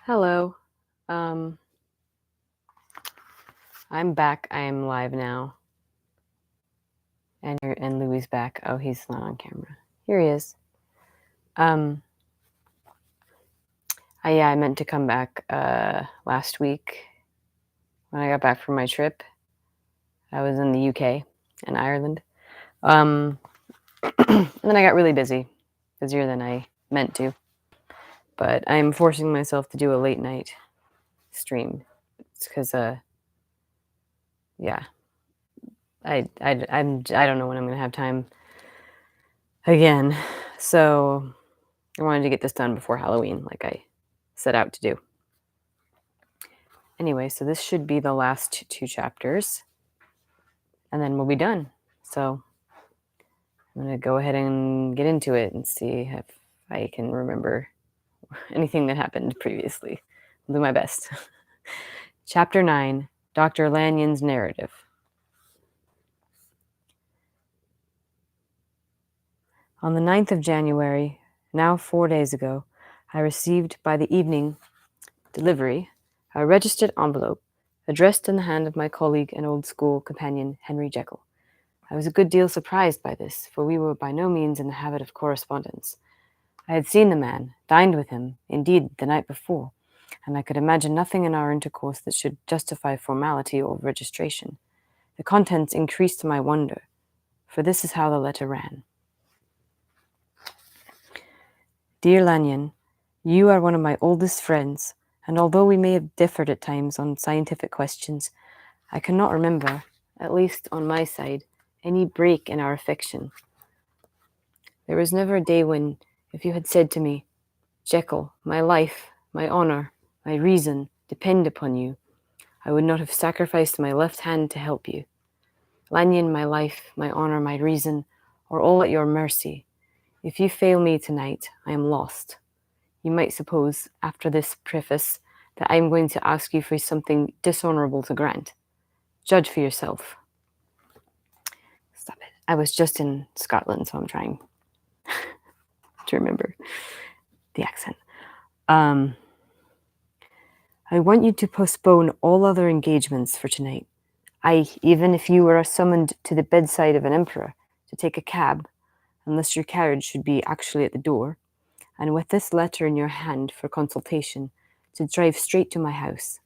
Hello. Um, I'm back. I am live now. And Louis back. Oh, he's not on camera. Here he is. I meant to come back last week when I got back from my trip. I was in the UK and Ireland. And then I got really busy, busier than I meant to. But I'm forcing myself to do a late night stream. It's because I don't know when I'm gonna have time again. So I wanted to get this done before Halloween, like I set out to do. Anyway, so this should be the last two chapters, and then we'll be done. So I'm going to go ahead and get into it and see if I can remember anything that happened previously. I'll do my best. Chapter 9, Dr. Lanyon's Narrative. On the 9th of January, now 4 days ago, I received by the evening delivery a registered envelope addressed in the hand of my colleague and old school companion, Henry Jekyll. I was a good deal surprised by this, for we were by no means in the habit of correspondence. I had seen the man, dined with him, indeed, the night before, and I could imagine nothing in our intercourse that should justify formality or registration. The contents increased my wonder, for this is how the letter ran. Dear Lanyon, you are one of my oldest friends, and although we may have differed at times on scientific questions, I cannot remember, at least on my side, any break in our affection. There was never a day when, if you had said to me, Jekyll, my life, my honor, my reason depend upon you, I would not have sacrificed my left hand to help you. Lanyon, my life, my honor, my reason are all at your mercy. If you fail me tonight, I am lost. You might suppose, after this preface, that I am going to ask you for something dishonorable to grant. Judge for yourself. Stop it. I was just in Scotland, so I'm trying to remember the accent. I want you to postpone all other engagements for tonight. Even if you were summoned to the bedside of an emperor to take a cab, unless your carriage should be actually at the door, and with this letter in your hand for consultation, to drive straight to my house.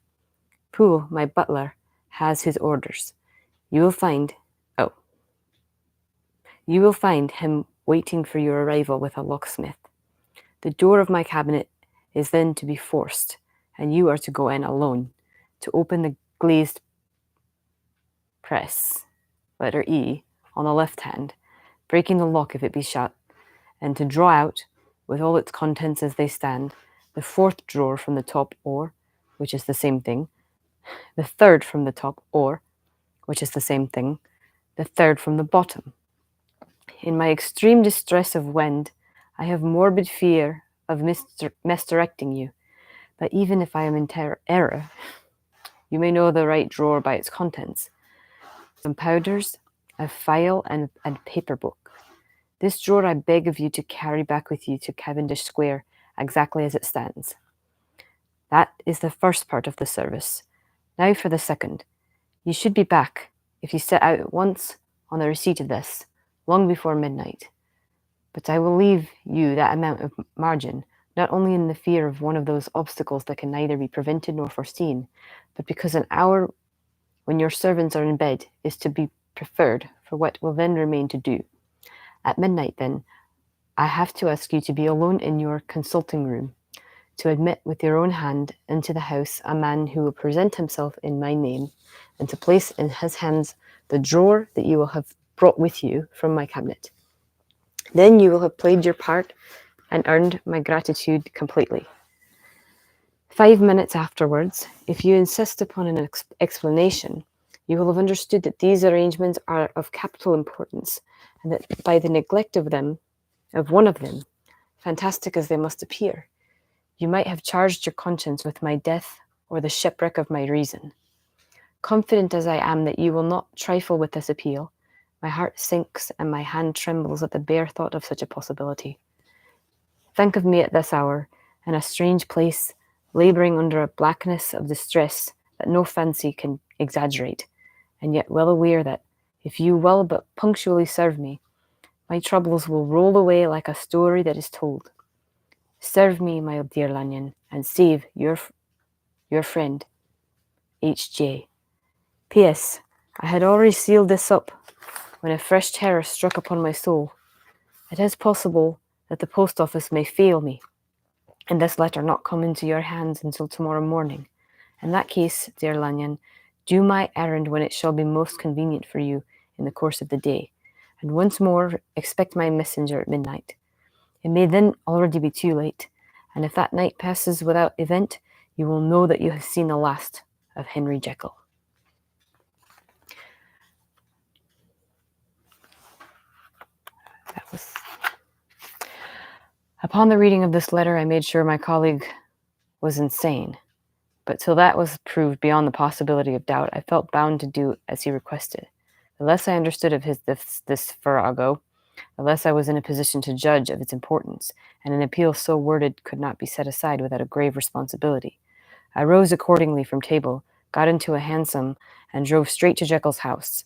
Poole, my butler, has his orders. You will find him waiting for your arrival with a locksmith. The door of my cabinet is then to be forced, and you are to go in alone, to open the glazed press, letter E, on the left hand, breaking the lock if it be shut, and to draw out, with all its contents as they stand, the fourth drawer from the top, or, which is the same thing, the third from the top, or, which is the same thing, the third from the bottom. In my extreme distress of wind, I have morbid fear of misdirecting you, but even if I am in error, you may know the right drawer by its contents. Some powders, a file, and paper book. This drawer I beg of you to carry back with you to Cavendish Square, exactly as it stands. That is the first part of the service. Now for the second. You should be back, if you set out at once, on the receipt of this, long before midnight. But I will leave you that amount of margin, not only in the fear of one of those obstacles that can neither be prevented nor foreseen, but because an hour when your servants are in bed is to be preferred for what will then remain to do. At midnight, then, I have to ask you to be alone in your consulting room, to admit with your own hand into the house a man who will present himself in my name, and to place in his hands the drawer that you will have brought with you from my cabinet. Then you will have played your part and earned my gratitude completely. 5 minutes afterwards, if you insist upon an explanation, you will have understood that these arrangements are of capital importance, and that by the neglect of one of them, fantastic as they must appear, you might have charged your conscience with my death or the shipwreck of my reason. Confident as I am that you will not trifle with this appeal, my heart sinks and my hand trembles at the bare thought of such a possibility. Think of me at this hour, in a strange place, labouring under a blackness of distress that no fancy can exaggerate, and yet well aware that, if you will but punctually serve me, my troubles will roll away like a story that is told. Serve me, my dear Lanyon, and save your friend, H.J. P.S. I had already sealed this up when a fresh terror struck upon my soul. It is possible that the post office may fail me, and this letter not come into your hands until tomorrow morning. In that case, dear Lanyon, do my errand when it shall be most convenient for you in the course of the day, and once more expect my messenger at midnight. It may then already be too late, and if that night passes without event, you will know that you have seen the last of Henry Jekyll. Upon the reading of this letter, I made sure my colleague was insane, but till that was proved beyond the possibility of doubt, I felt bound to do as he requested. The less I understood of this farrago, the less I was in a position to judge of its importance, and an appeal so worded could not be set aside without a grave responsibility. I rose accordingly from table, got into a hansom, and drove straight to Jekyll's house.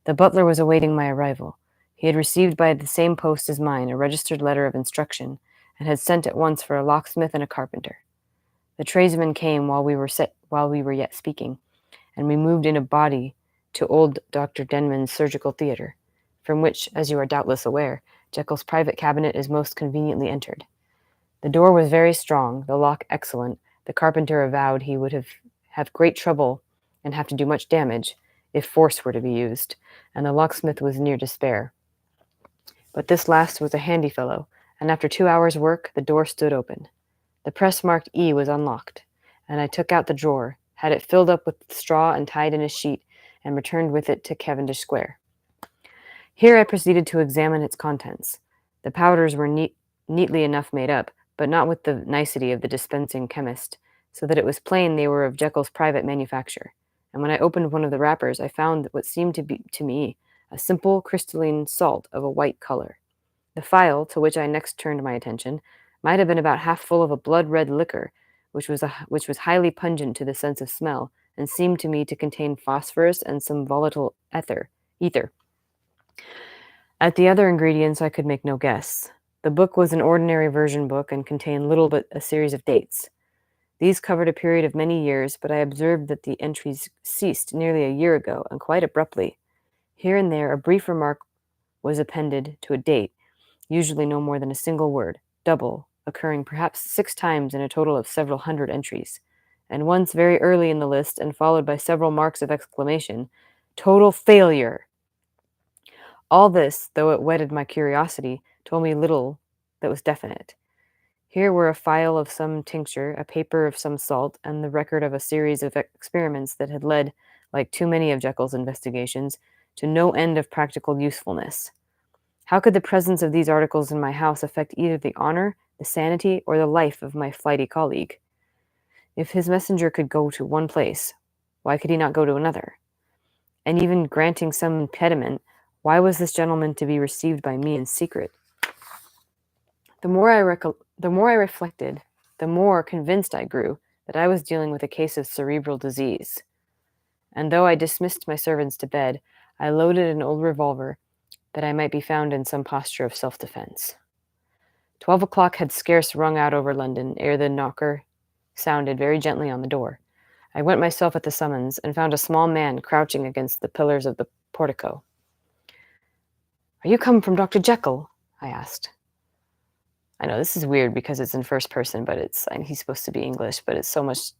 The butler was awaiting my arrival. He had received by the same post as mine a registered letter of instruction, and had sent at once for a locksmith and a carpenter. The tradesmen came while we were yet speaking, and we moved in a body to old Dr. Denman's surgical theatre, from which, as you are doubtless aware, Jekyll's private cabinet is most conveniently entered. The door was very strong, the lock excellent. The carpenter avowed he would have great trouble and have to do much damage if force were to be used, and the locksmith was near despair. But this last was a handy fellow, and after 2 hours' work, the door stood open. The press marked E was unlocked, and I took out the drawer, had it filled up with straw and tied in a sheet, and returned with it to Cavendish Square. Here I proceeded to examine its contents. The powders were neatly enough made up, but not with the nicety of the dispensing chemist, so that it was plain they were of Jekyll's private manufacture. And when I opened one of the wrappers, I found what seemed to me a simple crystalline salt of a white color. The phial, to which I next turned my attention, might have been about half full of a blood-red liquor, which was highly pungent to the sense of smell, and seemed to me to contain phosphorus and some volatile ether. At the other ingredients I could make no guess. The book was an ordinary version book and contained little but a series of dates. These covered a period of many years, but I observed that the entries ceased nearly a year ago, and quite abruptly. Here and there a brief remark was appended to a date, usually no more than a single word, double, occurring perhaps 6 times in a total of several hundred entries, and once very early in the list and followed by several marks of exclamation, "Total failure!" All this, though it whetted my curiosity, told me little that was definite. Here were a phial of some tincture, a paper of some salt, and the record of a series of experiments that had led, like too many of Jekyll's investigations, to no end of practical usefulness. How could the presence of these articles in my house affect either the honor, the sanity, or the life of my flighty colleague? If his messenger could go to one place, why could he not go to another? And even granting some impediment, why was this gentleman to be received by me in secret? The more I reflected, the more convinced I grew that I was dealing with a case of cerebral disease. And though I dismissed my servants to bed, I loaded an old revolver that I might be found in some posture of self-defense. 12 o'clock had scarce rung out over London ere the knocker sounded very gently on the door. I went myself at the summons and found a small man crouching against the pillars of the portico. "Are you come from Dr. Jekyll?" I asked. I know this is weird because it's in first person, but he's supposed to be English, but it's so much.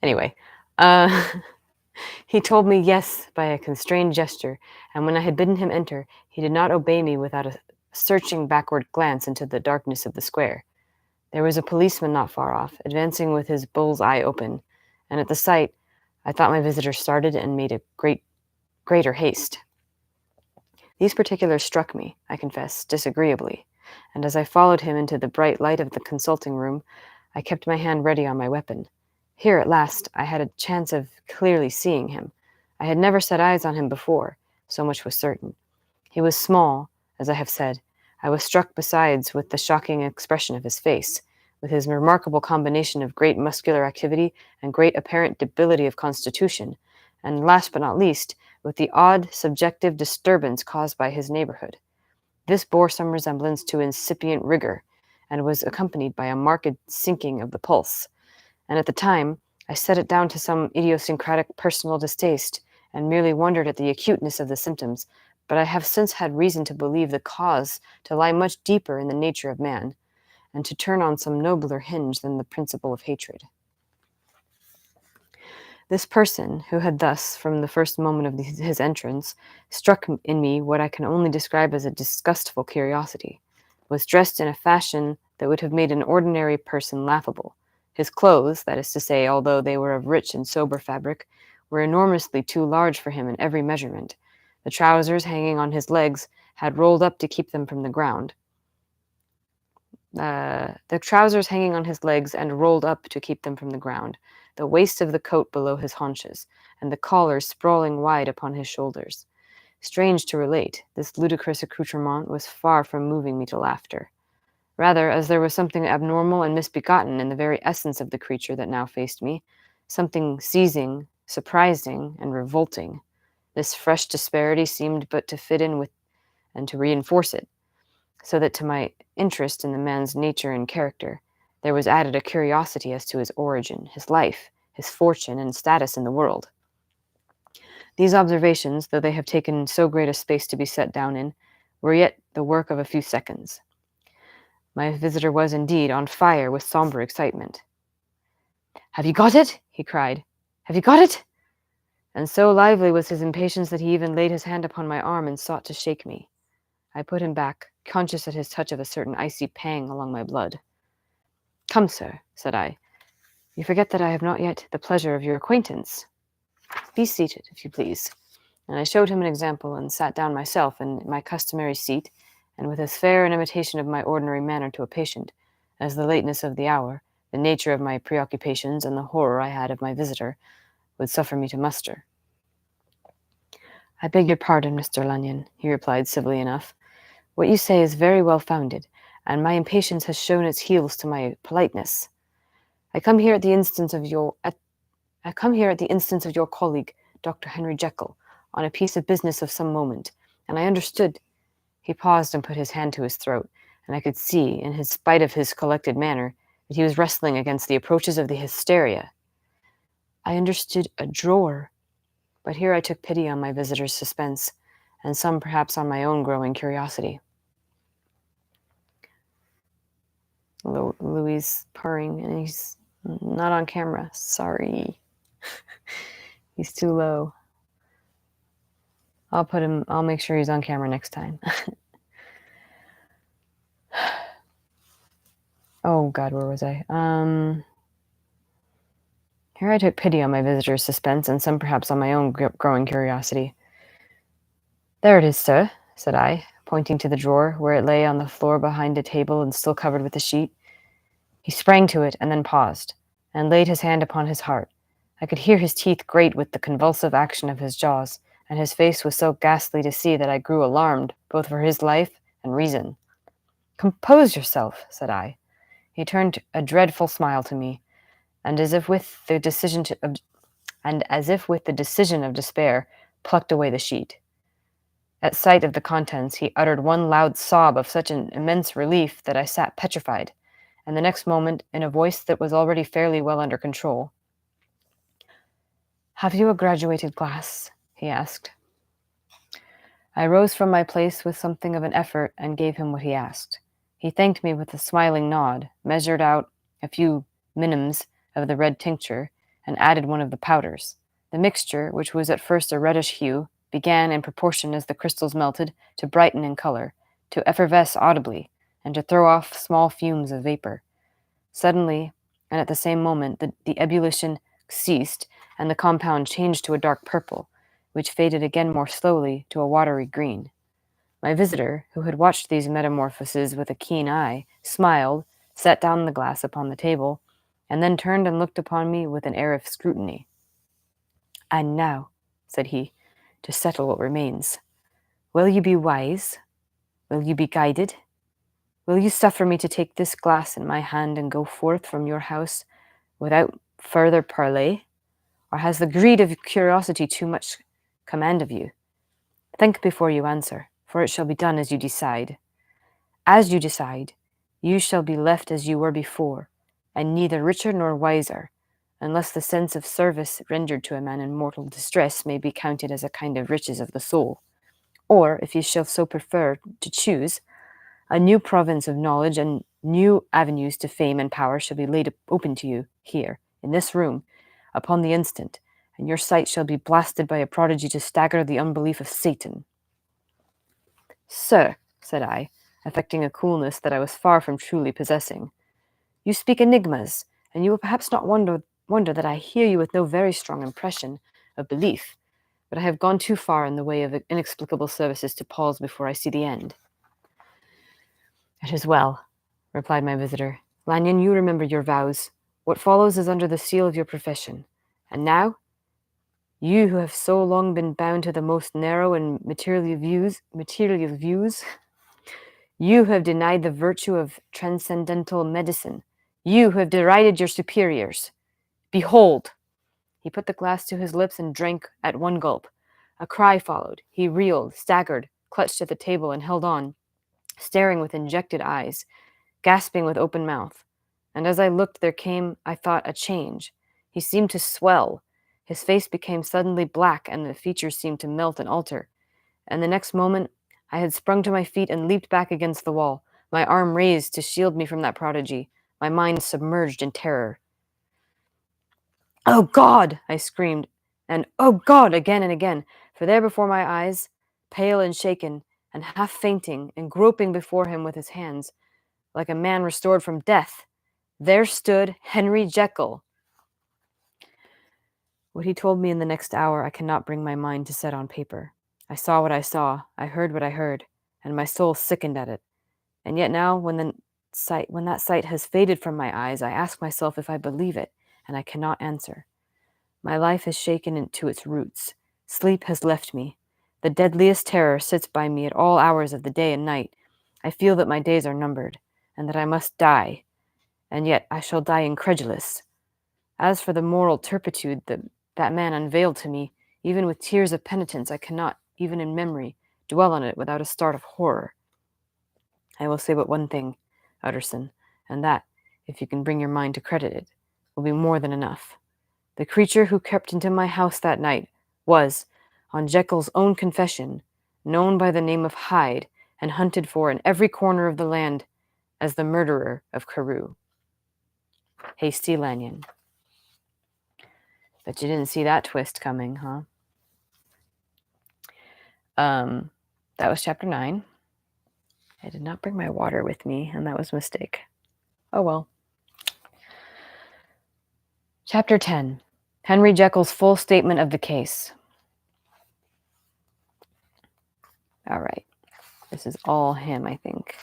Anyway, he told me yes by a constrained gesture, and when I had bidden him enter, he did not obey me without a searching backward glance into the darkness of the square. There was a policeman not far off, advancing with his bull's eye open, and at the sight, I thought my visitor started and made a greater haste. These particulars struck me, I confess, disagreeably, and as I followed him into the bright light of the consulting room, I kept my hand ready on my weapon. Here, at last, I had a chance of clearly seeing him. I had never set eyes on him before, so much was certain. He was small, as I have said. I was struck besides with the shocking expression of his face, with his remarkable combination of great muscular activity and great apparent debility of constitution, and last but not least, with the odd subjective disturbance caused by his neighborhood. This bore some resemblance to incipient rigor, and was accompanied by a marked sinking of the pulse, and at the time I set it down to some idiosyncratic personal distaste, and merely wondered at the acuteness of the symptoms, but I have since had reason to believe the cause to lie much deeper in the nature of man, and to turn on some nobler hinge than the principle of hatred. This person, who had thus, from the first moment of his entrance, struck in me what I can only describe as a disgustful curiosity, was dressed in a fashion that would have made an ordinary person laughable. His clothes, that is to say, although they were of rich and sober fabric, were enormously too large for him in every measurement. The trousers hanging on his legs had rolled up to keep them from the ground. The trousers hanging on his legs and rolled up to keep them from the ground, the waist of the coat below his haunches, and the collar sprawling wide upon his shoulders. Strange to relate, this ludicrous accoutrement was far from moving me to laughter. Rather, as there was something abnormal and misbegotten in the very essence of the creature that now faced me, something seizing, surprising, and revolting, this fresh disparity seemed but to fit in with and to reinforce it, so that to my interest in the man's nature and character, there was added a curiosity as to his origin, his life, his fortune, and status in the world. These observations, though they have taken so great a space to be set down in, were yet the work of a few seconds. My visitor was, indeed, on fire with sombre excitement. "Have you got it?" he cried. "Have you got it?" And so lively was his impatience that he even laid his hand upon my arm and sought to shake me. I put him back, conscious at his touch of a certain icy pang along my blood. "Come, sir," said I. "You forget that I have not yet the pleasure of your acquaintance. Be seated, if you please." And I showed him an example, and sat down myself in my customary seat, and with as fair an imitation of my ordinary manner to a patient, as the lateness of the hour, the nature of my preoccupations, and the horror I had of my visitor, would suffer me to muster. "I beg your pardon, Mr. Lanyon," he replied civilly enough. "What you say is very well founded, and my impatience has shown its heels to my politeness. I come here at the instance of your colleague, Dr. Henry Jekyll, on a piece of business of some moment, and I understood—" He paused and put his hand to his throat, and I could see, in spite of his collected manner, that he was wrestling against the approaches of the hysteria. "I understood a drawer," but here I took pity on my visitor's suspense, and some perhaps on my own growing curiosity. Louis purring, and he's not on camera. Sorry. He's too low. I'll make sure he's on camera next time. Oh God, where was I? Here I took pity on my visitor's suspense, and some perhaps on my own growing curiosity. "There it is, sir," said I, pointing to the drawer, where it lay on the floor behind a table and still covered with a sheet. He sprang to it, and then paused, and laid his hand upon his heart. I could hear his teeth grate with the convulsive action of his jaws, and his face was so ghastly to see that I grew alarmed, both for his life and reason. "Compose yourself," said I. He turned a dreadful smile to me, and as if with the decision of despair, plucked away the sheet. At sight of the contents, he uttered one loud sob of such an immense relief that I sat petrified, and the next moment, in a voice that was already fairly well under control, "Have you a graduated glass?" he asked. I rose from my place with something of an effort and gave him what he asked. He thanked me with a smiling nod, measured out a few minims of the red tincture, and added one of the powders. The mixture, which was at first a reddish hue, began, in proportion as the crystals melted, to brighten in color, to effervesce audibly, and to throw off small fumes of vapor. Suddenly, and at the same moment, the ebullition ceased, and the compound changed to a dark purple, which faded again more slowly to a watery green. My visitor, who had watched these metamorphoses with a keen eye, smiled, set down the glass upon the table, and then turned and looked upon me with an air of scrutiny. "And now," said he, "to settle what remains. Will you be wise? Will you be guided? Will you suffer me to take this glass in my hand and go forth from your house without further parley? Or has the greed of curiosity too much command of you? Think before you answer, for it shall be done as you decide. As you decide, you shall be left as you were before, and neither richer nor wiser, unless the sense of service rendered to a man in mortal distress may be counted as a kind of riches of the soul. Or, if you shall so prefer to choose, a new province of knowledge and new avenues to fame and power shall be laid open to you here, in this room, upon the instant, and your sight shall be blasted by a prodigy to stagger the unbelief of Satan. Sir, said I, affecting a coolness that I was far from truly possessing, you speak enigmas, and you will perhaps not wonder that I hear you with no very strong impression of belief, but I have gone too far in the way of inexplicable services to pause before I see the end. It is well, replied my visitor. Lanyon, you remember your vows. What follows is under the seal of your profession. And now, you who have so long been bound to the most narrow and material views, you who have denied the virtue of transcendental medicine, you who have derided your superiors, behold! He put the glass to his lips and drank at one gulp. A cry followed. He reeled, staggered, clutched at the table, and held on, staring with injected eyes, gasping with open mouth. And as I looked, there came, I thought, a change. He seemed to swell. His face became suddenly black, and the features seemed to melt and alter. And the next moment, I had sprung to my feet and leaped back against the wall, my arm raised to shield me from that prodigy, my mind submerged in terror. "Oh, God!" I screamed, and "Oh, God!" again and again, for there before my eyes, pale and shaken, and half fainting, and groping before him with his hands, like a man restored from death, there stood Henry Jekyll. What he told me in the next hour I cannot bring my mind to set on paper. I saw what I saw, I heard what I heard, and my soul sickened at it. And yet now, when that sight has faded from my eyes, I ask myself if I believe it, and I cannot answer. My life is shaken into its roots. Sleep has left me. The deadliest terror sits by me at all hours of the day and night. I feel that my days are numbered, and that I must die. And yet I shall die incredulous. As for the moral turpitude that man unveiled to me, even with tears of penitence, I cannot, even in memory, dwell on it without a start of horror. I will say but one thing, Utterson, and that, if you can bring your mind to credit it, will be more than enough. The creature who crept into my house that night was, on Jekyll's own confession, known by the name of Hyde and hunted for in every corner of the land as the murderer of Carew. Hasty Lanyon. Bet you didn't see that twist coming, huh? That was chapter 9. I did not bring my water with me, and that was a mistake. Oh well. Chapter 10. Henry Jekyll's full statement of the case. All right. This is all him, I think.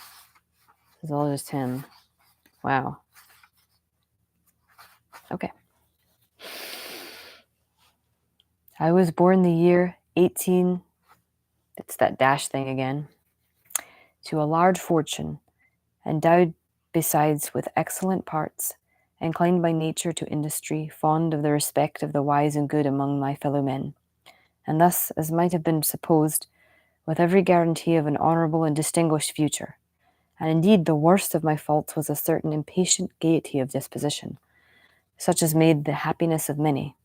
This is all just him. Wow. Okay. I was born the year 18... It's that dash thing again. To a large fortune, endowed besides with excellent parts, inclined by nature to industry, fond of the respect of the wise and good among my fellow men, and thus, as might have been supposed, with every guarantee of an honourable and distinguished future. And indeed the worst of my faults was a certain impatient gaiety of disposition, such as made the happiness of many,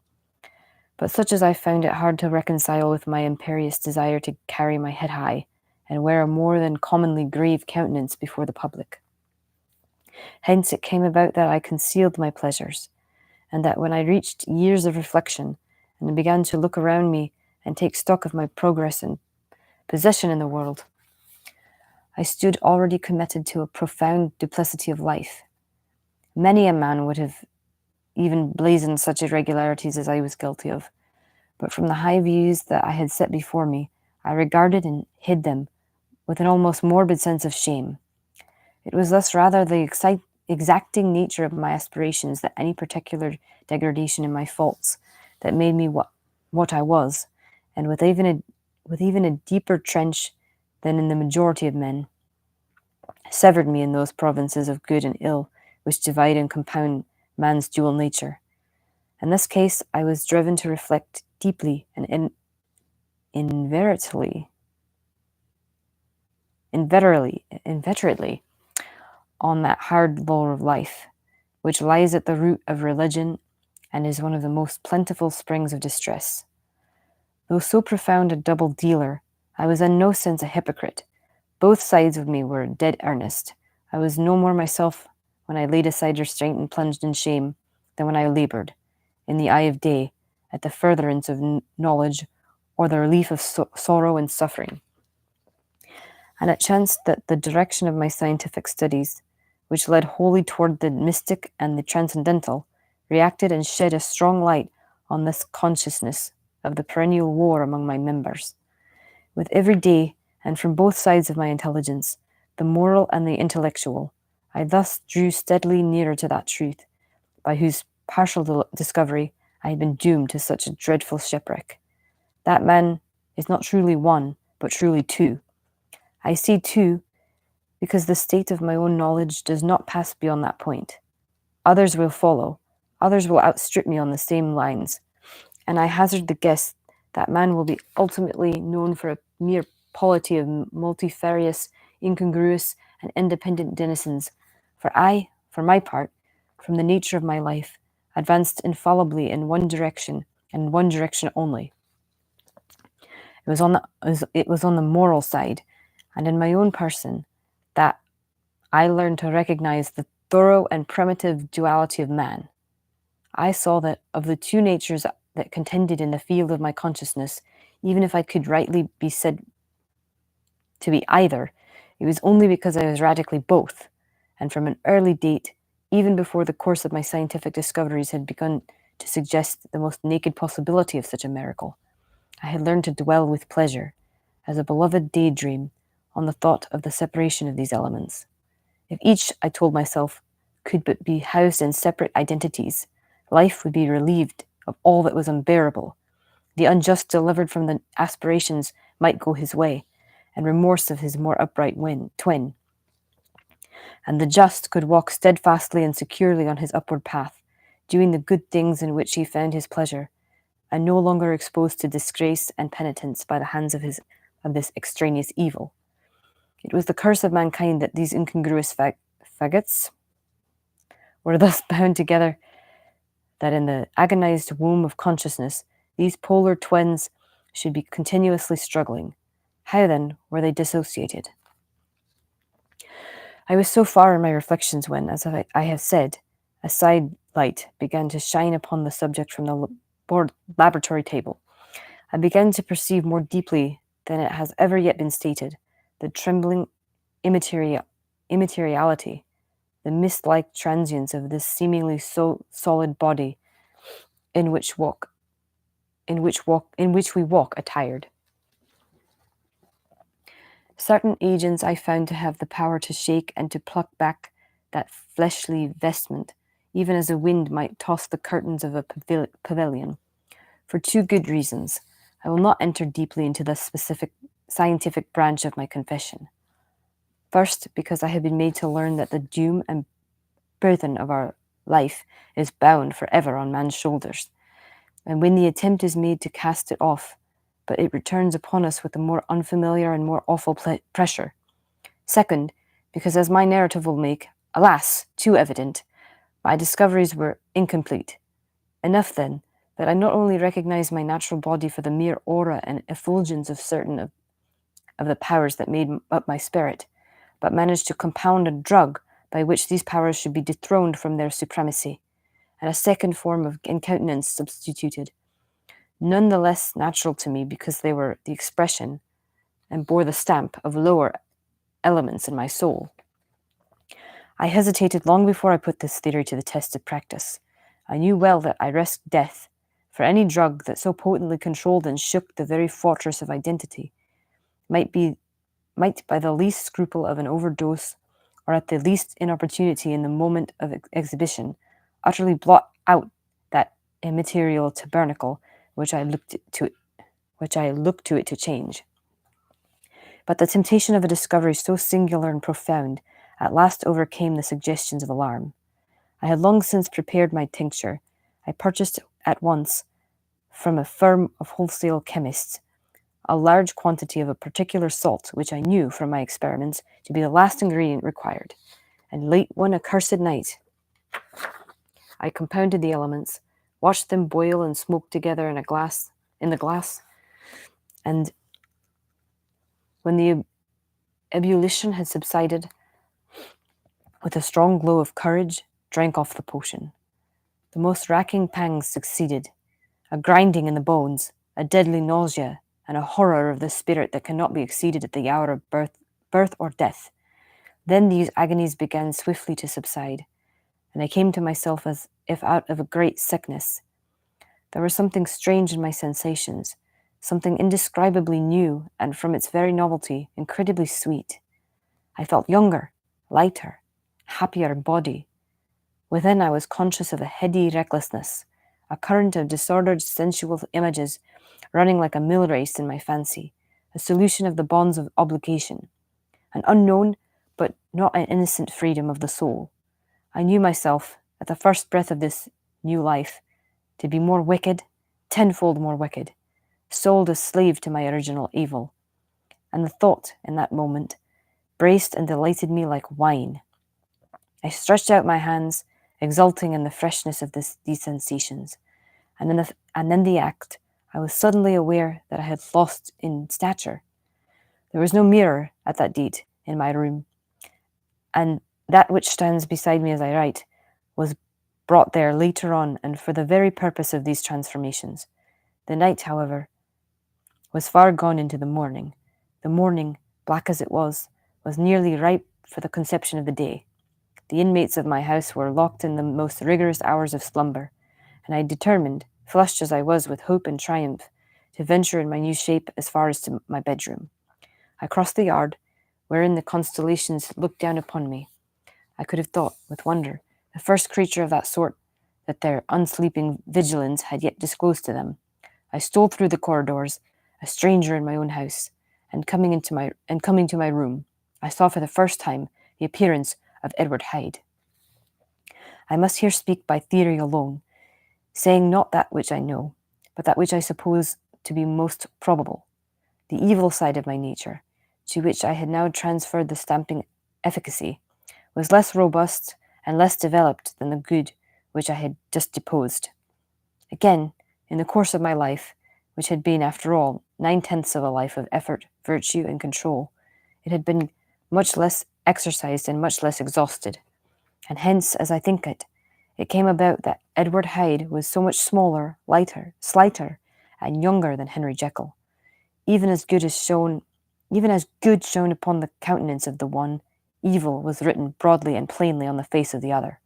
but such as I found it hard to reconcile with my imperious desire to carry my head high, and wear a more than commonly grave countenance before the public. Hence it came about that I concealed my pleasures, and that when I reached years of reflection, and began to look around me and take stock of my progress and position in the world, I stood already committed to a profound duplicity of life. Many a man would have even blazoned such irregularities as I was guilty of, but from the high views that I had set before me, I regarded and hid them with an almost morbid sense of shame. It was thus rather the exacting nature of my aspirations than any particular degradation in my faults that made me what I was, and with even a deeper trench than in the majority of men, severed me in those provinces of good and ill which divide and compound man's dual nature. In this case, I was driven to reflect deeply and inveterately on that hard law of life, which lies at the root of religion and is one of the most plentiful springs of distress. Though so profound a double dealer, I was in no sense a hypocrite. Both sides of me were dead earnest. I was no more myself when I laid aside restraint and plunged in shame than when I laboured, in the eye of day, at the furtherance of knowledge or the relief of sorrow and suffering. And it chanced that the direction of my scientific studies, which led wholly toward the mystic and the transcendental, reacted and shed a strong light on this consciousness of the perennial war among my members. With every day, and from both sides of my intelligence, the moral and the intellectual, I thus drew steadily nearer to that truth, by whose partial discovery I had been doomed to such a dreadful shipwreck. That man is not truly one, but truly two. I say two, because the state of my own knowledge does not pass beyond that point. Others will follow, others will outstrip me on the same lines, and I hazard the guess that man will be ultimately known for a mere polity of multifarious, incongruous, and independent denizens. For I, for my part, from the nature of my life, advanced infallibly in one direction, and one direction only. It was on the moral side, and in my own person, that I learned to recognize the thorough and primitive duality of man. I saw that of the two natures that contended in the field of my consciousness, even if I could rightly be said to be either, it was only because I was radically both, and from an early date, even before the course of my scientific discoveries had begun to suggest the most naked possibility of such a miracle, I had learned to dwell with pleasure, as a beloved daydream, on the thought of the separation of these elements. If each, I told myself, could but be housed in separate identities, life would be relieved of all that was unbearable. The unjust delivered from the aspirations might go his way, and remorse of his more upright twin. And the just could walk steadfastly and securely on his upward path, doing the good things in which he found his pleasure, and no longer exposed to disgrace and penitence by the hands of this extraneous evil. It was the curse of mankind that these incongruous faggots were thus bound together, that in the agonized womb of consciousness, these polar twins should be continuously struggling. How, then, were they dissociated? I was so far in my reflections when, as I have said, a side light began to shine upon the subject from the laboratory table. I began to perceive more deeply than it has ever yet been stated the trembling immateriality, the mist-like transience of this seemingly so solid body in which we walk attired. Certain agents I found to have the power to shake and to pluck back that fleshly vestment, even as a wind might toss the curtains of a pavilion, for two good reasons. I will not enter deeply into the specific scientific branch of my confession. First, because I have been made to learn that the doom and burthen of our life is bound forever on man's shoulders, and when the attempt is made to cast it off, but it returns upon us with a more unfamiliar and more awful pressure. Second, because as my narrative will make, alas, too evident, my discoveries were incomplete. Enough, then, that I not only recognized my natural body for the mere aura and effulgence of certain of the powers that made up my spirit, but managed to compound a drug by which these powers should be dethroned from their supremacy, and a second form of countenance substituted, none the less natural to me because they were the expression and bore the stamp of lower elements in my soul. I hesitated long before I put this theory to the test of practice. I knew well that I risked death, for any drug that so potently controlled and shook the very fortress of identity might by the least scruple of an overdose, or at the least inopportunity in the moment of exhibition, utterly blot out that immaterial tabernacle which I looked to it to change. But the temptation of a discovery so singular and profound, at last overcame the suggestions of alarm. I had long since prepared my tincture. I purchased at once from a firm of wholesale chemists a large quantity of a particular salt which I knew from my experiments to be the last ingredient required, and late one accursed night I compounded the elements, watched them boil and smoke together in the glass, and when the ebullition had subsided, with a strong glow of courage, drank off the potion. The most racking pangs succeeded, a grinding in the bones, a deadly nausea, and a horror of the spirit that cannot be exceeded at the hour of birth or death. Then these agonies began swiftly to subside, and I came to myself as if out of a great sickness. There was something strange in my sensations, something indescribably new, and from its very novelty, incredibly sweet. I felt younger, lighter, happier in body. Within I was conscious of a heady recklessness, a current of disordered sensual images running like a mill race in my fancy, a solution of the bonds of obligation, an unknown but not an innocent freedom of the soul. I knew myself, at the first breath of this new life, to be more wicked, tenfold more wicked, sold a slave to my original evil. And the thought, in that moment, braced and delighted me like wine. I stretched out my hands, exulting in the freshness of these sensations, and in the act, I was suddenly aware that I had lost in stature. There was no mirror at that date in my room, and that which stands beside me as I write was brought there later on and for the very purpose of these transformations. The night, however, was far gone into the morning. The morning, black as it was nearly ripe for the conception of the day. The inmates of my house were locked in the most rigorous hours of slumber, and I determined, flushed as I was with hope and triumph, to venture in my new shape as far as to my bedroom. I crossed the yard, wherein the constellations looked down upon me. I could have thought, with wonder, the first creature of that sort that their unsleeping vigilance had yet disclosed to them. I stole through the corridors, a stranger in my own house, and coming to my room, I saw for the first time the appearance of Edward Hyde. I must here speak by theory alone, saying not that which I know, but that which I suppose to be most probable. The evil side of my nature, to which I had now transferred the stamping efficacy, was less robust and less developed than the good which I had just deposed. Again, in the course of my life, which had been, after all, 9/10 of a life of effort, virtue, and control, it had been much less exercised and much less exhausted. And hence, as I think it came about that Edward Hyde was so much smaller, lighter, slighter, and younger than Henry Jekyll, even as good shone upon the countenance of the one, evil was written broadly and plainly on the face of the other.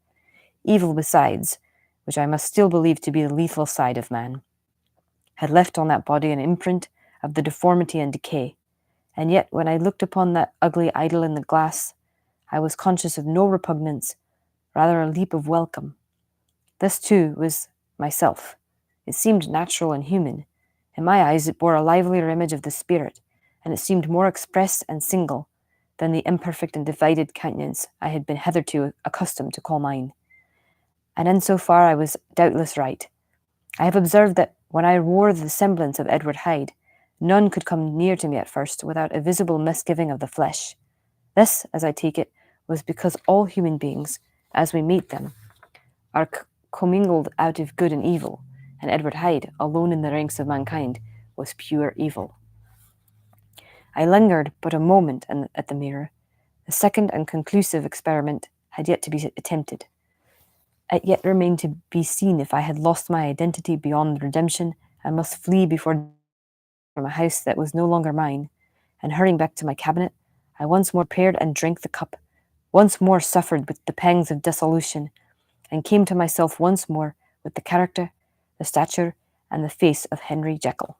Evil besides, which I must still believe to be the lethal side of man, had left on that body an imprint of the deformity and decay, and yet when I looked upon that ugly idol in the glass, I was conscious of no repugnance, rather a leap of welcome. This too was myself. It seemed natural and human. In my eyes it bore a livelier image of the spirit, and it seemed more express and single than the imperfect and divided countenance I had been hitherto accustomed to call mine. And in so far I was doubtless right. I have observed that when I wore the semblance of Edward Hyde, none could come near to me at first without a visible misgiving of the flesh. This, as I take it, was because all human beings, as we meet them, are commingled out of good and evil, and Edward Hyde, alone in the ranks of mankind, was pure evil. I lingered but a moment at the mirror. The second and conclusive experiment had yet to be attempted. It yet remained to be seen if I had lost my identity beyond redemption and must flee from a house that was no longer mine, and hurrying back to my cabinet, I once more prepared and drank the cup, once more suffered with the pangs of dissolution, and came to myself once more with the character, the stature, and the face of Henry Jekyll.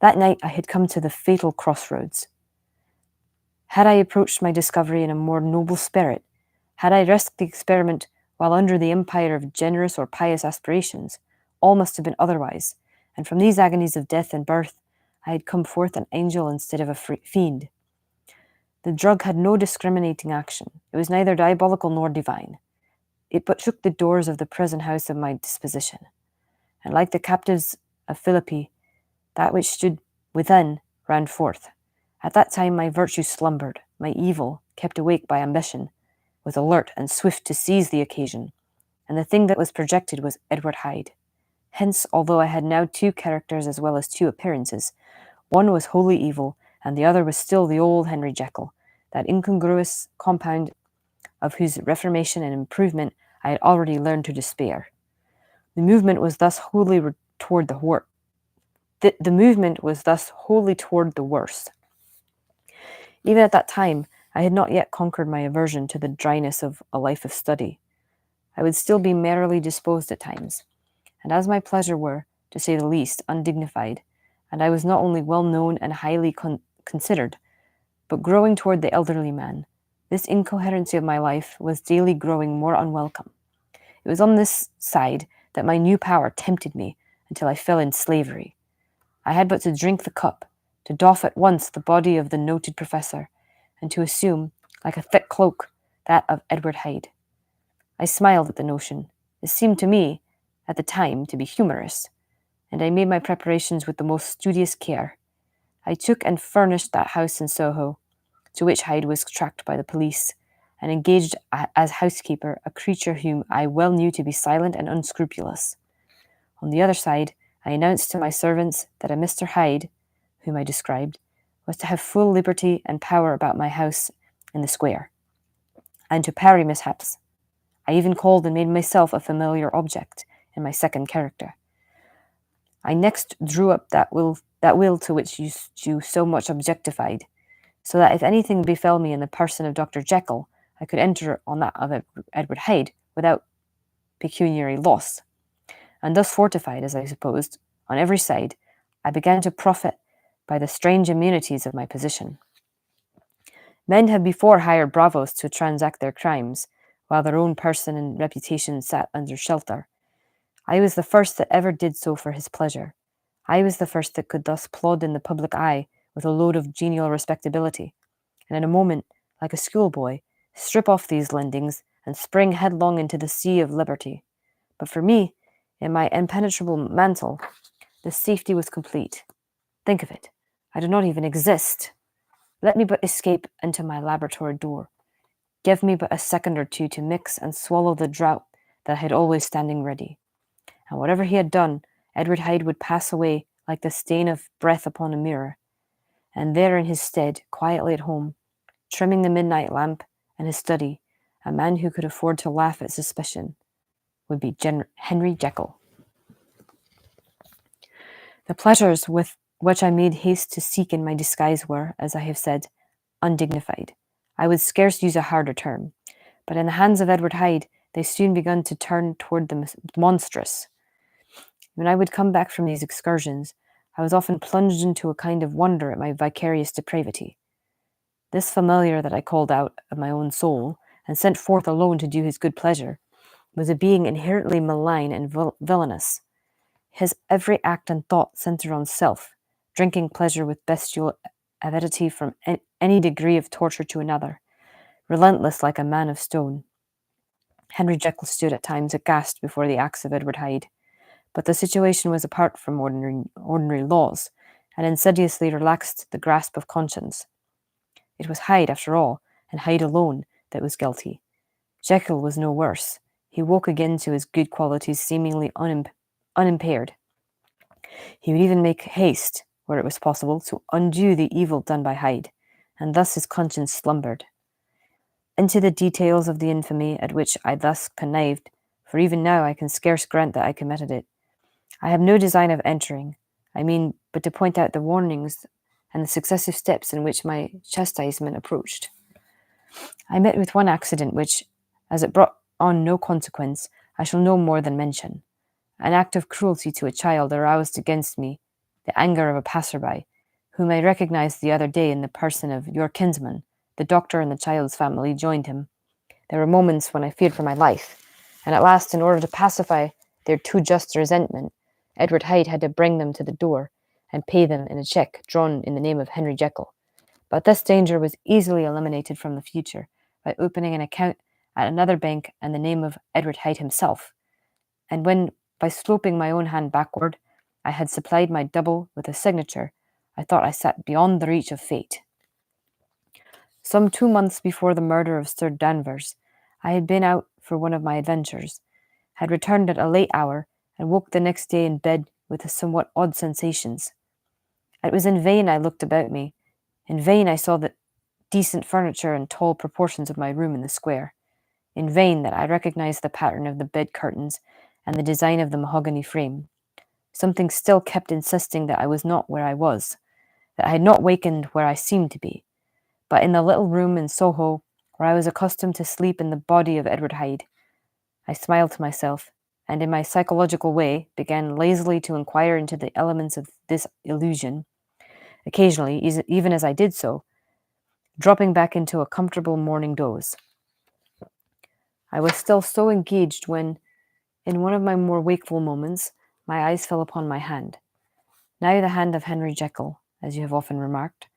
That night I had come to the fatal crossroads. Had I approached my discovery in a more noble spirit, had I risked the experiment while under the empire of generous or pious aspirations, all must have been otherwise, and from these agonies of death and birth I had come forth an angel instead of a fiend. The drug had no discriminating action. It was neither diabolical nor divine. It but shook the doors of the prison house of my disposition. And like the captives of Philippi, that which stood within ran forth. At that time my virtue slumbered, my evil, kept awake by ambition, was alert and swift to seize the occasion, and the thing that was projected was Edward Hyde. Hence, although I had now two characters as well as two appearances, one was wholly evil, and the other was still the old Henry Jekyll, that incongruous compound of whose reformation and improvement I had already learned to despair. The movement was thus wholly toward the worse. Even at that time, I had not yet conquered my aversion to the dryness of a life of study. I would still be merrily disposed at times, and as my pleasure were, to say the least, undignified, and I was not only well known and highly considered, but growing toward the elderly man, this incoherency of my life was daily growing more unwelcome. It was on this side that my new power tempted me until I fell in slavery. I had but to drink the cup, to doff at once the body of the noted professor, and to assume, like a thick cloak, that of Edward Hyde. I smiled at the notion. It seemed to me, at the time, to be humorous, and I made my preparations with the most studious care. I took and furnished that house in Soho, to which Hyde was tracked by the police, and engaged as housekeeper a creature whom I well knew to be silent and unscrupulous. On the other side, I announced to my servants that a Mr. Hyde, whom I described, was to have full liberty and power about my house in the square, and to parry mishaps. I even called and made myself a familiar object in my second character. I next drew up that will to which you so much objectified, so that if anything befell me in the person of Dr. Jekyll, I could enter on that of Edward Hyde without pecuniary loss. And thus fortified, as I supposed, on every side, I began to profit by the strange immunities of my position. Men had before hired bravos to transact their crimes, while their own person and reputation sat under shelter. I was the first that ever did so for his pleasure. I was the first that could thus plod in the public eye with a load of genial respectability, and in a moment, like a schoolboy, strip off these lendings and spring headlong into the sea of liberty. But for me, in my impenetrable mantle, the safety was complete. Think of it. I do not even exist. Let me but escape into my laboratory door. Give me but a second or two to mix and swallow the draught that I had always standing ready. And whatever he had done, Edward Hyde would pass away like the stain of breath upon a mirror. And there in his stead, quietly at home, trimming the midnight lamp in his study, a man who could afford to laugh at suspicion, would be Henry Jekyll. The pleasures with which I made haste to seek in my disguise were, as I have said, undignified. I would scarce use a harder term, but in the hands of Edward Hyde they soon begun to turn toward the monstrous. When I would come back from these excursions, I was often plunged into a kind of wonder at my vicarious depravity. This familiar that I called out of my own soul, and sent forth alone to do his good pleasure, was a being inherently malign and villainous. His every act and thought centered on self, drinking pleasure with bestial avidity from any degree of torture to another, relentless like a man of stone. Henry Jekyll stood at times aghast before the acts of Edward Hyde, but the situation was apart from ordinary laws, and insidiously relaxed the grasp of conscience. It was Hyde, after all, and Hyde alone, that was guilty. Jekyll was no worse. He woke again to his good qualities seemingly unimpaired. He would even make haste, where it was possible, to undo the evil done by Hyde, and thus his conscience slumbered. Into the details of the infamy at which I thus connived, for even now I can scarce grant that I committed it, I have no design of entering. I mean but to point out the warnings and the successive steps in which my chastisement approached. I met with one accident which, as it brought on no consequence, I shall no more than mention. An act of cruelty to a child aroused against me the anger of a passer-by, whom I recognized the other day in the person of your kinsman. The doctor and the child's family joined him. There were moments when I feared for my life, and at last, in order to pacify their too just resentment, Edward Hyde had to bring them to the door and pay them in a cheque drawn in the name of Henry Jekyll. But this danger was easily eliminated from the future by opening an account at another bank and the name of Edward Hyde himself, and when, by sloping my own hand backward, I had supplied my double with a signature, I thought I sat beyond the reach of fate. Some 2 months before the murder of Sir Danvers, I had been out for one of my adventures, had returned at a late hour, and woke the next day in bed with somewhat odd sensations. It was in vain I looked about me. In vain I saw the decent furniture and tall proportions of my room in the square. In vain that I recognized the pattern of the bed curtains and the design of the mahogany frame. Something still kept insisting that I was not where I was, that I had not wakened where I seemed to be, but in the little room in Soho where I was accustomed to sleep in the body of Edward Hyde. I smiled to myself, and in my psychological way began lazily to inquire into the elements of this illusion, occasionally, even as I did so, dropping back into a comfortable morning doze. I was still so engaged when, in one of my more wakeful moments, my eyes fell upon my hand. Now the hand of Henry Jekyll, as you have often remarked,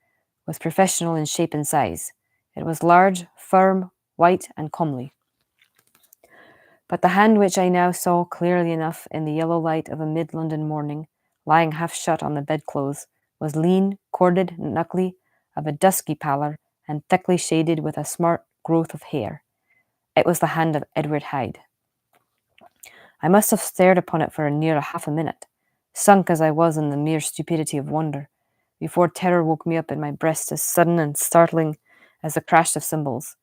was professional in shape and size. It was large, firm, white, and comely. But the hand which I now saw clearly enough in the yellow light of a mid-London morning, lying half shut on the bedclothes, was lean, corded, knuckly, of a dusky pallor, and thickly shaded with a smart growth of hair. It was the hand of Edward Hyde. I must have stared upon it for near half a minute, sunk as I was in the mere stupidity of wonder, before terror woke me up in my breast as sudden and startling as the crash of cymbals,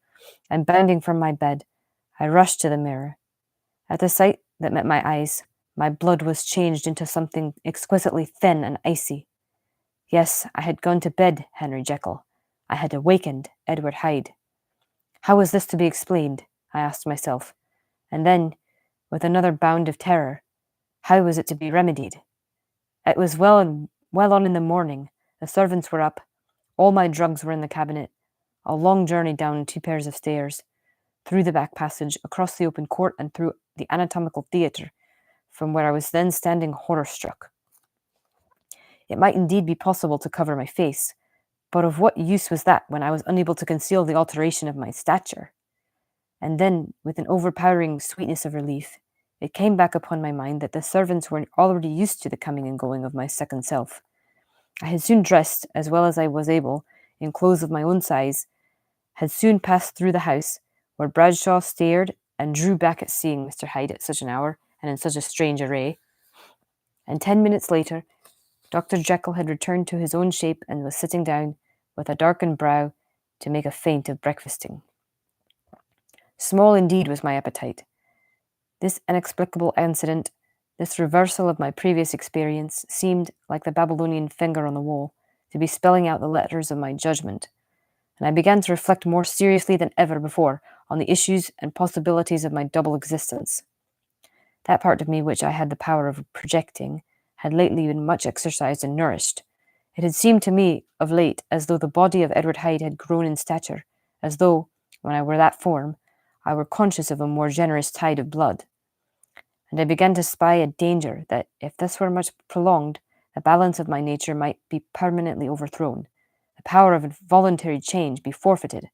and bounding from my bed, I rushed to the mirror. At the sight that met my eyes, my blood was changed into something exquisitely thin and icy. Yes, I had gone to bed, Henry Jekyll. I had awakened Edward Hyde. How was this to be explained? I asked myself. And then, with another bound of terror, how was it to be remedied? It was well on in the morning. The servants were up. All my drugs were in the cabinet. A long journey down 2 pairs of stairs, through the back passage, across the open court, and through the anatomical theatre, from where I was then standing horror-struck. It might indeed be possible to cover my face, but of what use was that when I was unable to conceal the alteration of my stature? And then, with an overpowering sweetness of relief, it came back upon my mind that the servants were already used to the coming and going of my second self. I had soon dressed, as well as I was able, in clothes of my own size, had soon passed through the house, where Bradshaw stared and drew back at seeing Mr. Hyde at such an hour and in such a strange array. And 10 minutes later, Dr. Jekyll had returned to his own shape and was sitting down, with a darkened brow, to make a feint of breakfasting. Small indeed was my appetite. This inexplicable incident, this reversal of my previous experience, seemed, like the Babylonian finger on the wall, to be spelling out the letters of my judgment, and I began to reflect more seriously than ever before on the issues and possibilities of my double existence. That part of me which I had the power of projecting had lately been much exercised and nourished. It had seemed to me of late as though the body of Edward Hyde had grown in stature, as though, when I were that form, I were conscious of a more generous tide of blood. And I began to spy a danger that, if this were much prolonged, the balance of my nature might be permanently overthrown, the power of voluntary change be forfeited,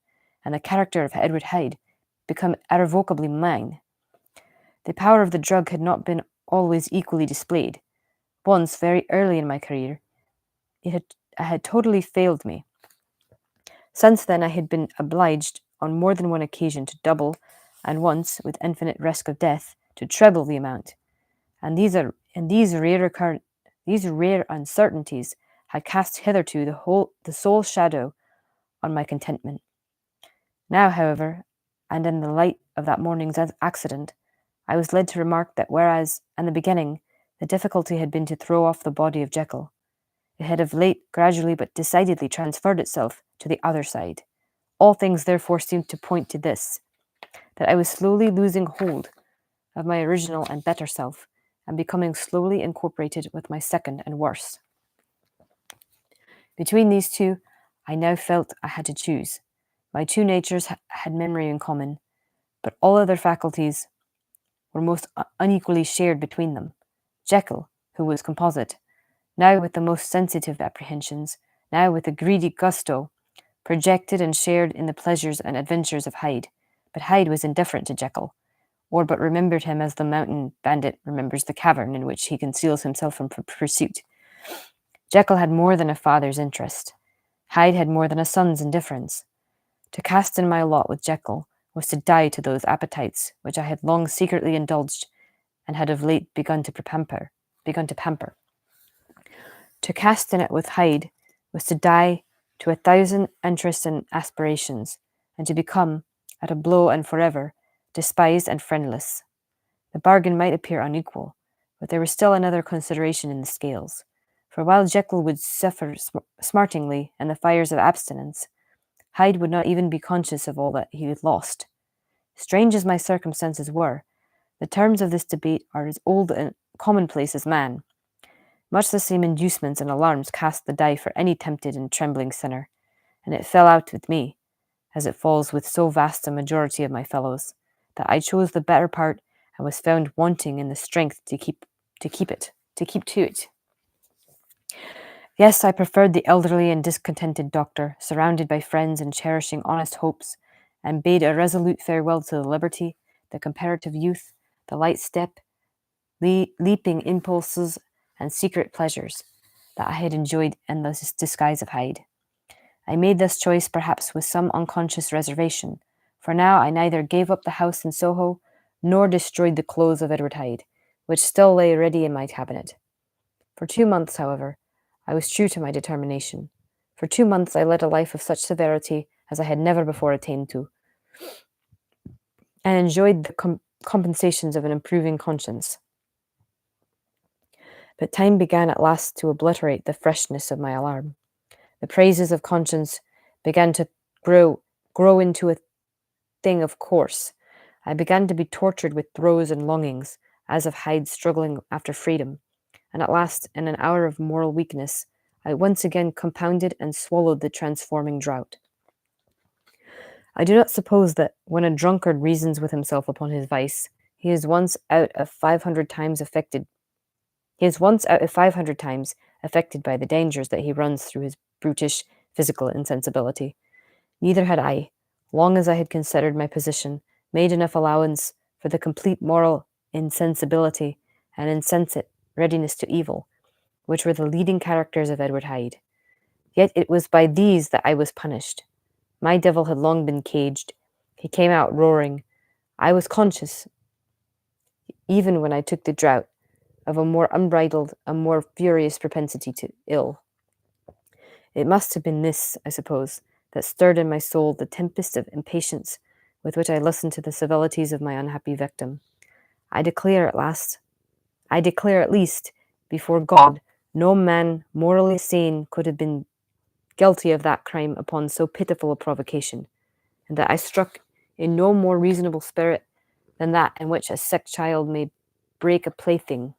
and the character of Edward Hyde become irrevocably mine. The power of the drug had not been always equally displayed. Once, very early in my career, it had totally failed me. Since then I had been obliged on more than one occasion to double, and once, with infinite risk of death, to treble the amount. And these rare uncertainties had cast hitherto the sole shadow on my contentment. Now, however, and in the light of that morning's accident, I was led to remark that whereas, in the beginning, the difficulty had been to throw off the body of Jekyll, it had of late gradually but decidedly transferred itself to the other side. All things therefore seemed to point to this, that I was slowly losing hold of my original and better self, and becoming slowly incorporated with my second and worse. Between these two, I now felt I had to choose. My two natures had memory in common, but all other faculties were most unequally shared between them. Jekyll, who was composite, now with the most sensitive apprehensions, now with a greedy gusto, projected and shared in the pleasures and adventures of Hyde. But Hyde was indifferent to Jekyll, or but remembered him as the mountain bandit remembers the cavern in which he conceals himself from pursuit. Jekyll had more than a father's interest. Hyde had more than a son's indifference. To cast in my lot with Jekyll was to die to those appetites which I had long secretly indulged and had of late begun to pamper. To cast in it with Hyde was to die to 1,000 interests and aspirations, and to become, at a blow and forever, despised and friendless. The bargain might appear unequal, but there was still another consideration in the scales. For while Jekyll would suffer smartingly in the fires of abstinence, Hyde would not even be conscious of all that he had lost. Strange as my circumstances were, the terms of this debate are as old and commonplace as man. Much the same inducements and alarms cast the die for any tempted and trembling sinner, and it fell out with me, as it falls with so vast a majority of my fellows, that I chose the better part and was found wanting in the strength to keep to it. Yes, I preferred the elderly and discontented doctor, surrounded by friends and cherishing honest hopes, and bade a resolute farewell to the liberty, the comparative youth, the light step, leaping impulses, and secret pleasures that I had enjoyed in the disguise of Hyde. I made this choice perhaps with some unconscious reservation, for now I neither gave up the house in Soho nor destroyed the clothes of Edward Hyde, which still lay ready in my cabinet. For 2 months, however, I was true to my determination. For 2 months I led a life of such severity as I had never before attained to, and enjoyed the compensations of an improving conscience. But time began at last to obliterate the freshness of my alarm. The praises of conscience began to grow into a thing of course. I began to be tortured with throes and longings, as of Hyde struggling after freedom, and at last, in an hour of moral weakness, I once again compounded and swallowed the transforming draught. I do not suppose that when a drunkard reasons with himself upon his vice, he is once out of 500 times affected by the dangers that he runs through his brutish physical insensibility. Neither had I, long as I had considered my position, made enough allowance for the complete moral insensibility and insensate readiness to evil, which were the leading characters of Edward Hyde. Yet it was by these that I was punished. My devil had long been caged. He came out roaring. I was conscious, even when I took the draught, of a more unbridled, a more furious propensity to ill. It must have been this, I suppose, that stirred in my soul the tempest of impatience with which I listened to the civilities of my unhappy victim. I declare at least, before God, no man morally sane could have been guilty of that crime upon so pitiful a provocation, and that I struck in no more reasonable spirit than that in which a sick child may break a plaything.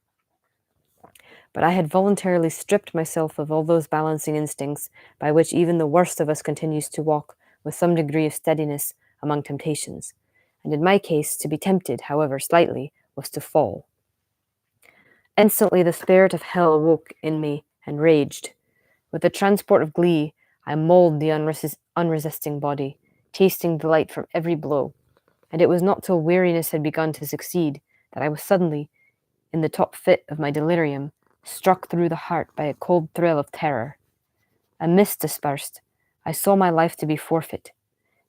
But I had voluntarily stripped myself of all those balancing instincts by which even the worst of us continues to walk with some degree of steadiness among temptations, and in my case, to be tempted, however slightly, was to fall. Instantly the spirit of hell awoke in me and raged. With a transport of glee, I mauled the unresisting body, tasting delight from every blow, and it was not till weariness had begun to succeed that I was suddenly, in the top fit of my delirium, struck through the heart by a cold thrill of terror. A mist dispersed. I saw my life to be forfeit,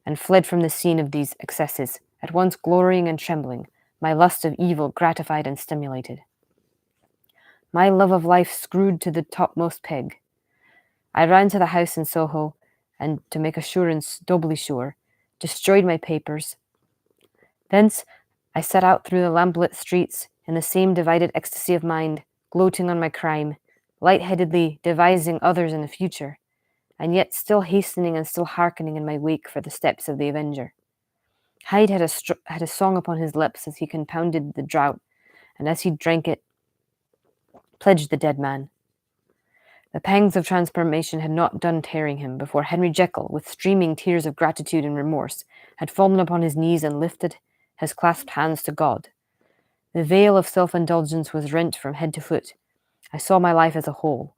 and fled from the scene of these excesses, at once glorying and trembling, my lust of evil gratified and stimulated. My love of life screwed to the topmost peg. I ran to the house in Soho, and, to make assurance doubly sure, destroyed my papers. Thence I set out through the lamplit streets in the same divided ecstasy of mind, gloating on my crime, light-headedly devising others in the future, and yet still hastening and still hearkening in my wake for the steps of the avenger. Hyde had a song upon his lips as he compounded the draught, and as he drank it, pledged the dead man. The pangs of transformation had not done tearing him before Henry Jekyll, with streaming tears of gratitude and remorse, had fallen upon his knees and lifted his clasped hands to God. The veil of self-indulgence was rent from head to foot. I saw my life as a whole.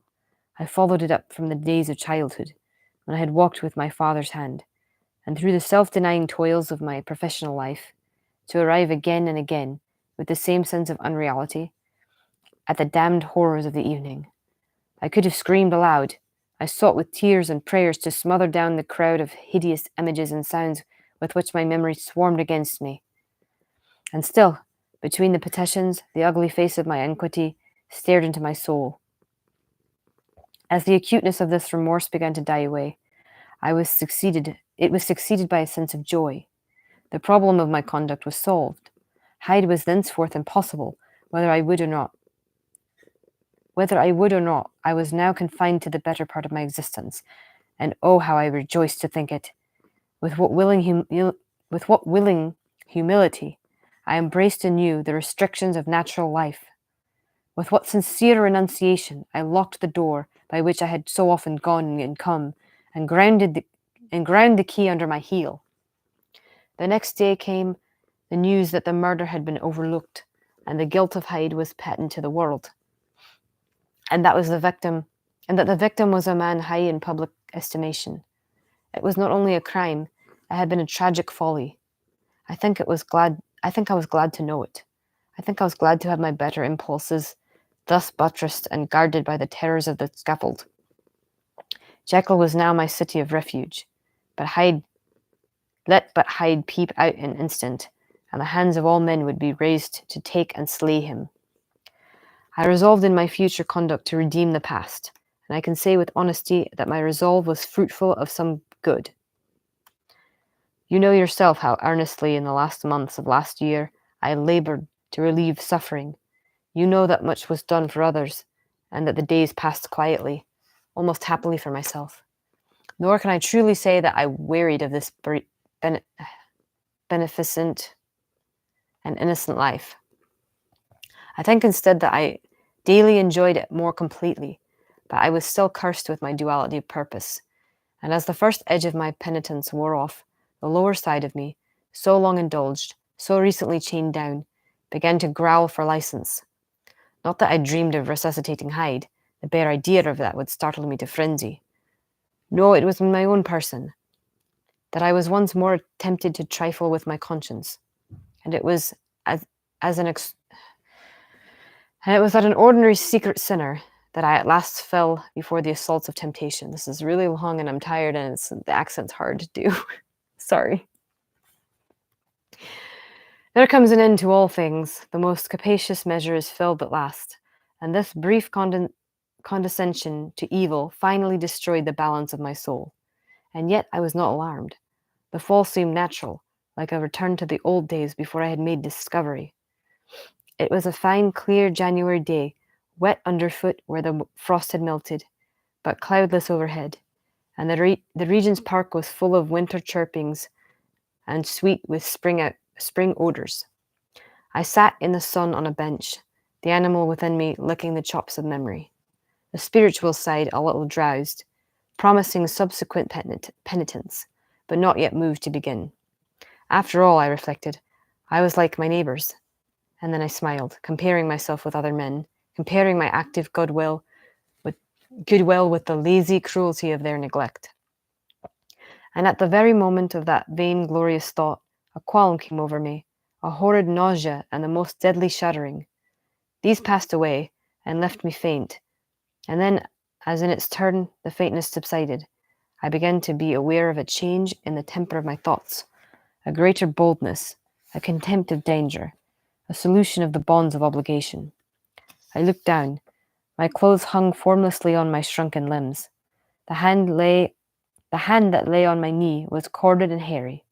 I followed it up from the days of childhood, when I had walked with my father's hand, and through the self-denying toils of my professional life, to arrive again and again, with the same sense of unreality, at the damned horrors of the evening. I could have screamed aloud. I sought with tears and prayers to smother down the crowd of hideous images and sounds with which my memory swarmed against me. And still, between the petitions, the ugly face of my iniquity stared into my soul. As the acuteness of this remorse began to die away, it was succeeded by a sense of joy. The problem of my conduct was solved. Hyde was thenceforth impossible, whether I would or not. I was now confined to the better part of my existence, and oh, how I rejoiced to think it! With what willing humility I embraced anew the restrictions of natural life. With what sincere renunciation I locked the door by which I had so often gone and come, and ground the key under my heel. The next day came the news that the murder had been overlooked, and the guilt of Hyde was patent to the world, and that the victim was a man high in public estimation. It was not only a crime; it had been a tragic folly. I think I was glad to know it. I think I was glad to have my better impulses thus buttressed and guarded by the terrors of the scaffold. Jekyll was now my city of refuge, let Hyde peep out an instant, and the hands of all men would be raised to take and slay him. I resolved in my future conduct to redeem the past, and I can say with honesty that my resolve was fruitful of some good. You know yourself how earnestly in the last months of last year I labored to relieve suffering. You know that much was done for others, and that the days passed quietly, almost happily for myself. Nor can I truly say that I wearied of this beneficent and innocent life. I think instead that I daily enjoyed it more completely, but I was still cursed with my duality of purpose, and as the first edge of my penitence wore off, the lower side of me, so long indulged, so recently chained down, began to growl for license. Not that I dreamed of resuscitating Hyde; the bare idea of that would startle me to frenzy. No, it was in my own person that I was once more tempted to trifle with my conscience, and it was that an ordinary secret sinner that I at last fell before the assaults of temptation. This is really long, and I'm tired, and the accent's hard to do. Sorry. There comes an end to all things. The most capacious measure is filled at last, and this brief condescension to evil finally destroyed the balance of my soul. And yet I was not alarmed. The fall seemed natural, like a return to the old days before I had made discovery. It was a fine, clear January day, wet underfoot where the frost had melted, but cloudless overhead, and the Regent's Park was full of winter chirpings and sweet with spring odors. I sat in the sun on a bench, the animal within me licking the chops of memory, the spiritual side a little drowsed, promising subsequent penitence, but not yet moved to begin. After all, I reflected, I was like my neighbours. And then I smiled, comparing myself with other men, comparing my active goodwill with the lazy cruelty of their neglect. And at the very moment of that vain, glorious thought, a qualm came over me, a horrid nausea and the most deadly shuddering. These passed away and left me faint, and then, as in its turn the faintness subsided, I began to be aware of a change in the temper of my thoughts, a greater boldness, a contempt of danger, a solution of the bonds of obligation. I looked down. My clothes hung formlessly on my shrunken limbs. The hand that lay on my knee was corded and hairy.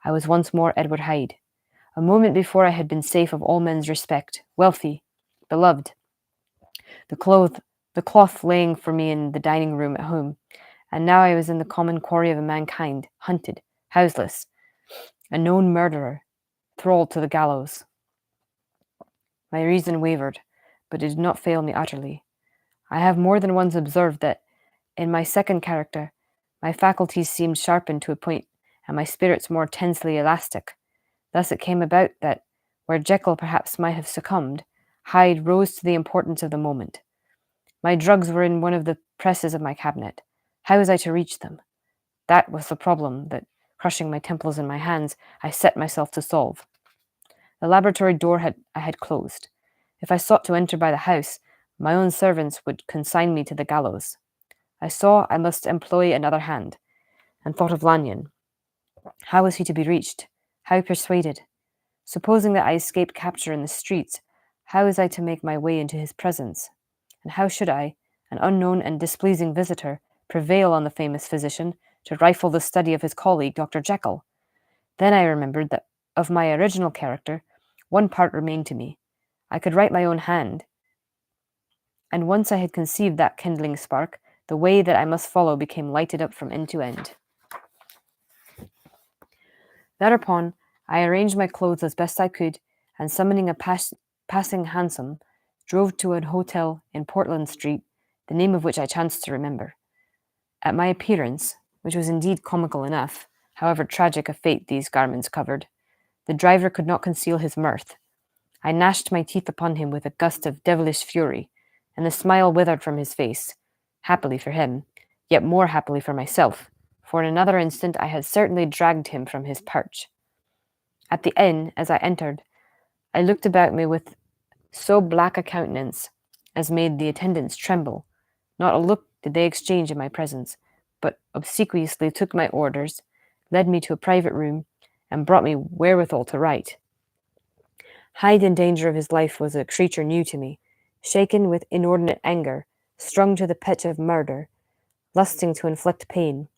I was once more Edward Hyde. A moment before I had been safe of all men's respect, wealthy, beloved. The cloth laying for me in the dining room at home, and now I was in the common quarry of mankind, hunted, houseless, a known murderer, thrall to the gallows. My reason wavered, but it did not fail me utterly. I have more than once observed that, in my second character, my faculties seemed sharpened to a point, and my spirits more tensely elastic. Thus it came about that, where Jekyll perhaps might have succumbed, Hyde rose to the importance of the moment. My drugs were in one of the presses of my cabinet. How was I to reach them? That was the problem that, crushing my temples in my hands, I set myself to solve. The laboratory door I had closed. If I sought to enter by the house, my own servants would consign me to the gallows. I saw I must employ another hand, and thought of Lanyon. How was he to be reached? How persuaded? Supposing that I escaped capture in the streets, how was I to make my way into his presence? And how should I, an unknown and displeasing visitor, prevail on the famous physician to rifle the study of his colleague, Dr. Jekyll? Then I remembered that of my original character, one part remained to me. I could write my own hand, and once I had conceived that kindling spark, the way that I must follow became lighted up from end to end. Thereupon, I arranged my clothes as best I could, and summoning a passing hansom, drove to an hotel in Portland Street, the name of which I chanced to remember. At my appearance, which was indeed comical enough, however tragic a fate these garments covered, the driver could not conceal his mirth. I gnashed my teeth upon him with a gust of devilish fury, and the smile withered from his face, happily for him, yet more happily for myself, for in another instant I had certainly dragged him from his perch. At the inn, as I entered, I looked about me with so black a countenance as made the attendants tremble. Not a look did they exchange in my presence, but obsequiously took my orders, led me to a private room, and brought me wherewithal to write. Hyde in danger of his life was a creature new to me, shaken with inordinate anger, strung to the pitch of murder, lusting to inflict pain.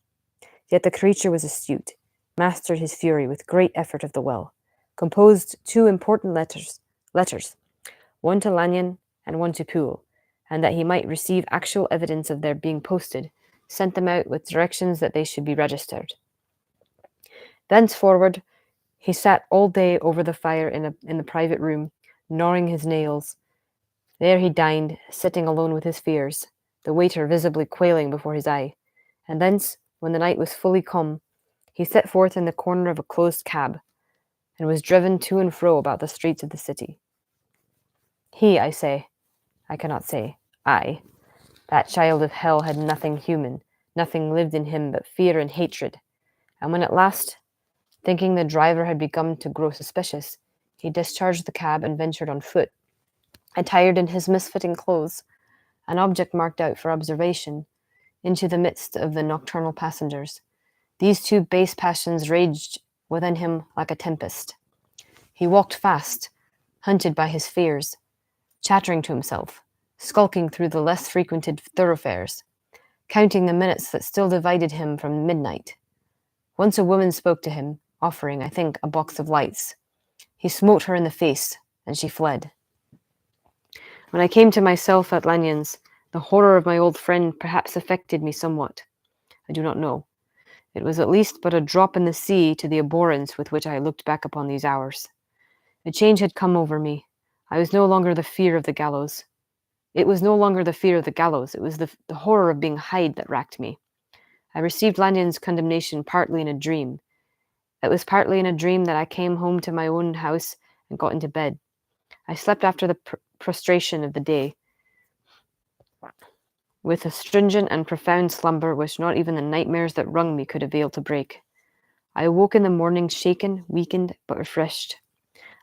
Yet the creature was astute, mastered his fury with great effort of the will, composed 2 important letters, one to Lanyon and one to Poole, and that he might receive actual evidence of their being posted, sent them out with directions that they should be registered. Thenceforward, he sat all day over the fire in the private room, gnawing his nails. There he dined, sitting alone with his fears, the waiter visibly quailing before his eye. And thence, when the night was fully come, he set forth in the corner of a closed cab, and was driven to and fro about the streets of the city. He, I cannot say, that child of hell had nothing human, nothing lived in him but fear and hatred, and when at last, thinking the driver had begun to grow suspicious, he discharged the cab and ventured on foot, attired in his misfitting clothes, an object marked out for observation, into the midst of the nocturnal passengers. These 2 base passions raged within him like a tempest. He walked fast, hunted by his fears, chattering to himself, skulking through the less frequented thoroughfares, counting the minutes that still divided him from midnight. Once a woman spoke to him, offering, I think, a box of lights. He smote her in the face, and she fled. When I came to myself at Lanyon's, the horror of my old friend perhaps affected me somewhat. I do not know. It was at least but a drop in the sea to the abhorrence with which I looked back upon these hours. A change had come over me. I was no longer the fear of the gallows. It was no longer the fear of the gallows. It was the horror of being Hyde that racked me. I received Lanyon's condemnation partly in a dream. It was partly in a dream that I came home to my own house and got into bed. I slept after the prostration of the day, with a stringent and profound slumber which not even the nightmares that wrung me could avail to break. I awoke in the morning shaken, weakened, but refreshed.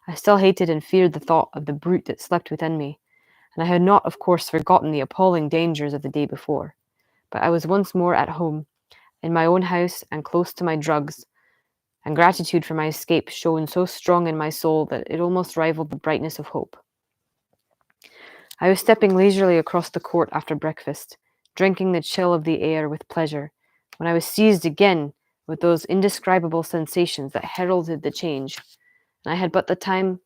I still hated and feared the thought of the brute that slept within me, and I had not, of course, forgotten the appalling dangers of the day before. But I was once more at home, in my own house and close to my drugs, and gratitude for my escape shone so strong in my soul that it almost rivaled the brightness of hope. I was stepping leisurely across the court after breakfast, drinking the chill of the air with pleasure, when I was seized again with those indescribable sensations that heralded the change, and I had but the time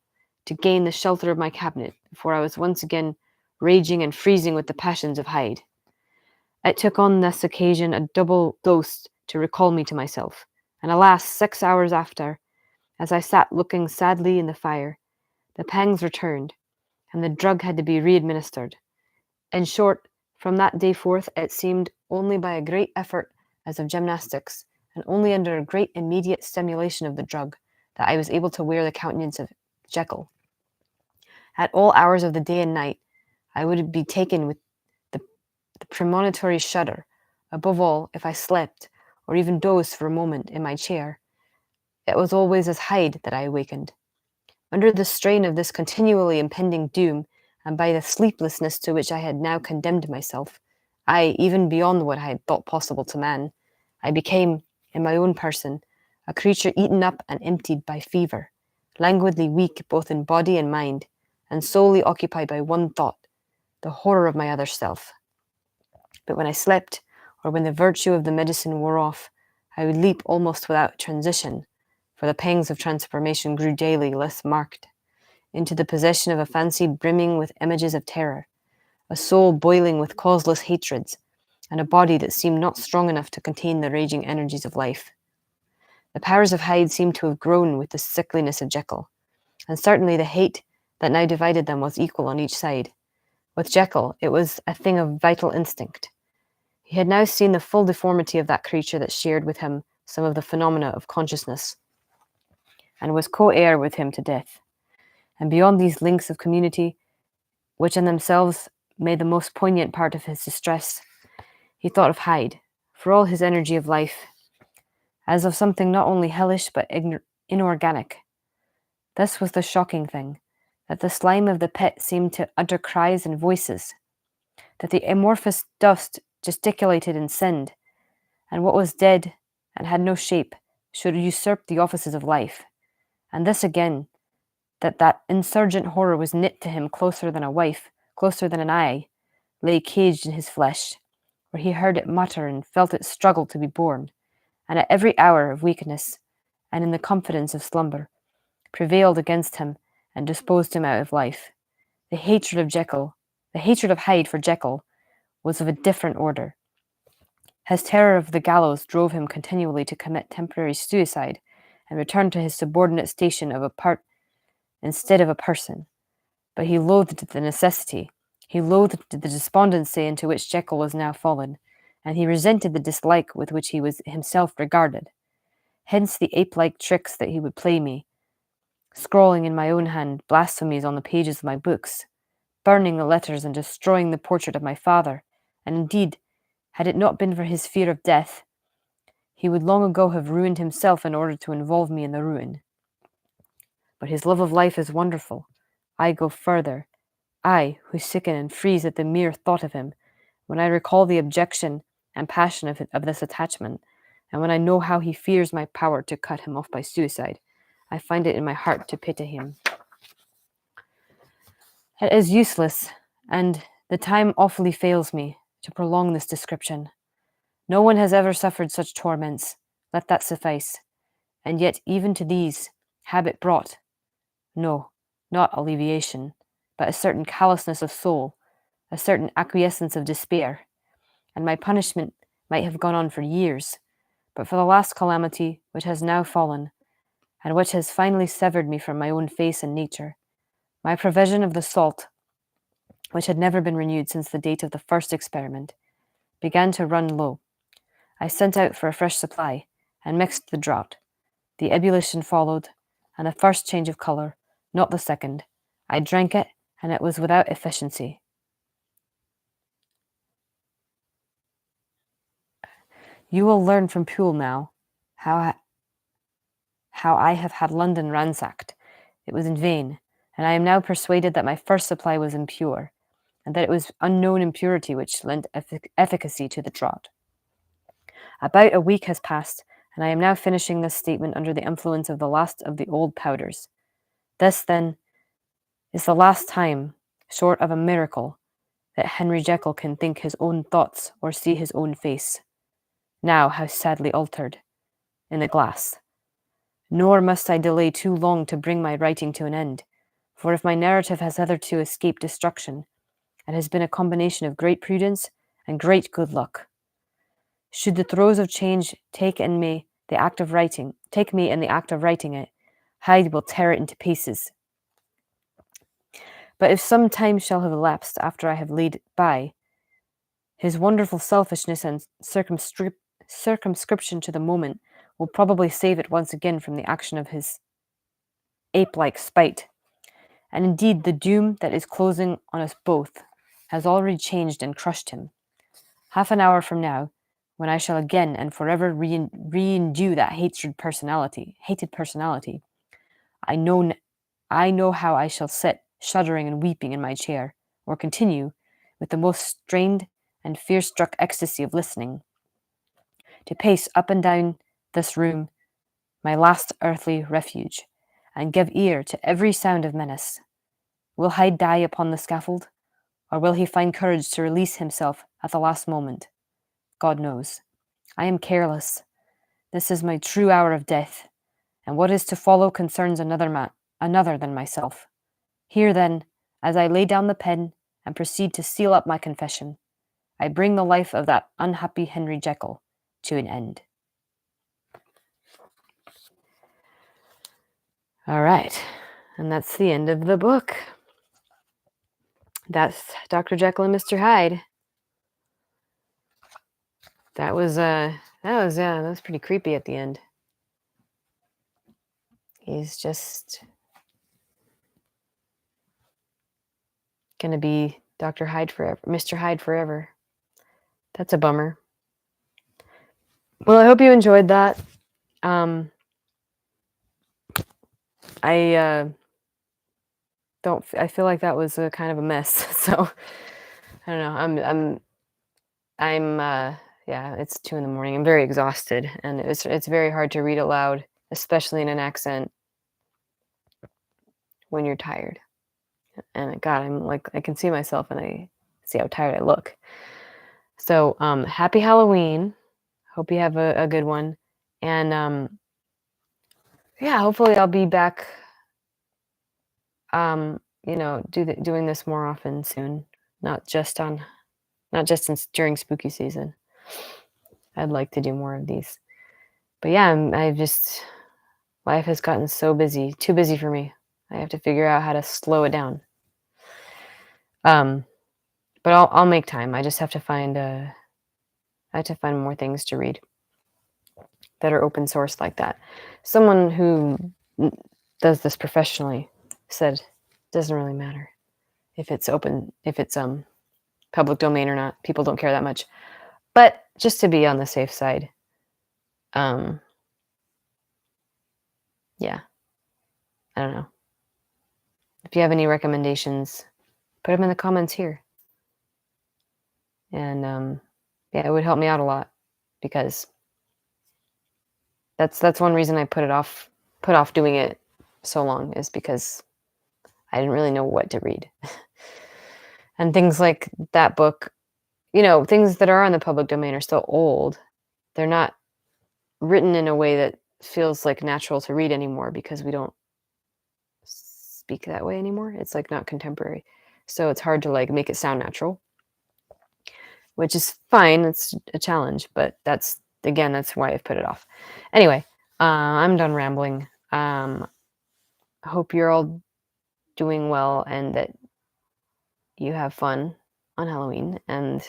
to gain the shelter of my cabinet before I was once again raging and freezing with the passions of Hyde. It took on this occasion a double dose to recall me to myself, and alas, 6 hours after, as I sat looking sadly in the fire, the pangs returned, and the drug had to be re-administered. In short, from that day forth, it seemed only by a great effort as of gymnastics, and only under a great immediate stimulation of the drug, that I was able to wear the countenance of Jekyll. At all hours of the day and night, I would be taken with the premonitory shudder. Above all, if I slept, or even doze for a moment in my chair. It was always as Hyde that I awakened. Under the strain of this continually impending doom, and by the sleeplessness to which I had now condemned myself, even beyond what I had thought possible to man, I became, in my own person, a creature eaten up and emptied by fever, languidly weak both in body and mind, and solely occupied by one thought, the horror of my other self. But when I slept, or when the virtue of the medicine wore off, I would leap almost without transition, for the pangs of transformation grew daily less marked, into the possession of a fancy brimming with images of terror, a soul boiling with causeless hatreds, and a body that seemed not strong enough to contain the raging energies of life. The powers of Hyde seemed to have grown with the sickliness of Jekyll, and certainly the hate that now divided them was equal on each side. With Jekyll, it was a thing of vital instinct. He had now seen the full deformity of that creature that shared with him some of the phenomena of consciousness, and was co-heir with him to death. And beyond these links of community, which in themselves made the most poignant part of his distress, he thought of Hyde, for all his energy of life, as of something not only hellish but inorganic. This was the shocking thing, that the slime of the pit seemed to utter cries and voices, that the amorphous dust gesticulated and sinned, and what was dead and had no shape should usurp the offices of life. And this again, that insurgent horror was knit to him closer than a wife, closer than an eye, lay caged in his flesh, where he heard it mutter and felt it struggle to be born, and at every hour of weakness, and in the confidence of slumber, prevailed against him and disposed him out of life. The hatred of Hyde for Jekyll, was of a different order. His terror of the gallows drove him continually to commit temporary suicide and return to his subordinate station of a part instead of a person. But he loathed the necessity. He loathed the despondency into which Jekyll was now fallen, and he resented the dislike with which he was himself regarded. Hence the ape-like tricks that he would play me, scrawling in my own hand blasphemies on the pages of my books, burning the letters and destroying the portrait of my father, and indeed, had it not been for his fear of death, he would long ago have ruined himself in order to involve me in the ruin. But his love of life is wonderful. I go further. I, who sicken and freeze at the mere thought of him, when I recall the objection and passion of this attachment, and when I know how he fears my power to cut him off by suicide, I find it in my heart to pity him. It is useless, and the time awfully fails me, to prolong this description. No one has ever suffered such torments, let that suffice, and yet even to these, habit brought, no, not alleviation, but a certain callousness of soul, a certain acquiescence of despair, and my punishment might have gone on for years, but for the last calamity which has now fallen, and which has finally severed me from my own face and nature, my provision of the salt, which had never been renewed since the date of the first experiment, began to run low. I sent out for a fresh supply, and mixed the draught. The ebullition followed, and the first change of colour, not the second. I drank it, and it was without efficiency. You will learn from Poole now how I have had London ransacked. It was in vain, and I am now persuaded that my first supply was impure, and that it was unknown impurity which lent efficacy to the draught. About a week has passed, and I am now finishing this statement under the influence of the last of the old powders. This, then, is the last time, short of a miracle, that Henry Jekyll can think his own thoughts or see his own face, now how sadly altered, in the glass. Nor must I delay too long to bring my writing to an end, for if my narrative has hitherto escaped destruction, it has been a combination of great prudence and great good luck. Should the throes of change take me in the act of writing it, Hyde will tear it into pieces. But if some time shall have elapsed after I have laid by, his wonderful selfishness and circumscription to the moment will probably save it once again from the action of his ape-like spite. And indeed, the doom that is closing on us both has already changed and crushed him. Half an hour from now, when I shall again and forever re-endue that hated personality. I know how I shall sit, shuddering and weeping in my chair, or continue, with the most strained and fear-struck ecstasy of listening, to pace up and down this room, my last earthly refuge, and give ear to every sound of menace. Will Hyde die upon the scaffold, or will he find courage to release himself at the last moment? God knows. I am careless. This is my true hour of death, and what is to follow concerns another than myself. Here, then, as I lay down the pen and proceed to seal up my confession, I bring the life of that unhappy Henry Jekyll to an end. All right, and that's the end of the book. That's Dr. Jekyll and Mr. Hyde. That was pretty creepy at the end. He's just gonna be Dr. Hyde forever, Mr. Hyde forever. That's a bummer. Well, I hope you enjoyed that. I feel like that was a kind of a mess. So I don't know. Yeah, it's 2 a.m. I'm very exhausted, and it's very hard to read aloud, especially in an accent when you're tired. And God, I'm like, I can see myself and I see how tired I look. So happy Halloween. Hope you have a good one. And yeah, hopefully I'll be back doing this more often soon, not just during spooky season. I'd like to do more of these, but yeah, life has gotten so busy, too busy for me. I have to figure out how to slow it down. But I'll make time. I just have to find more things to read that are open source like that. Someone who does this professionally said it doesn't really matter if it's public domain or not. People don't care that much. But just to be on the safe side, yeah, I don't know. If you have any recommendations, put them in the comments here. And yeah, it would help me out a lot, because that's one reason I put off doing it so long, is because I didn't really know what to read. And things like that book, things that are on the public domain are so old. They're not written in a way that feels like natural to read anymore, because we don't speak that way anymore. It's like not contemporary. So it's hard to like make it sound natural, which is fine. It's a challenge, but that's why I've put it off. Anyway, I'm done rambling. Hope you're all doing well and that you have fun on Halloween. And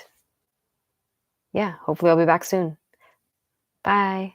yeah, hopefully I'll be back soon. Bye.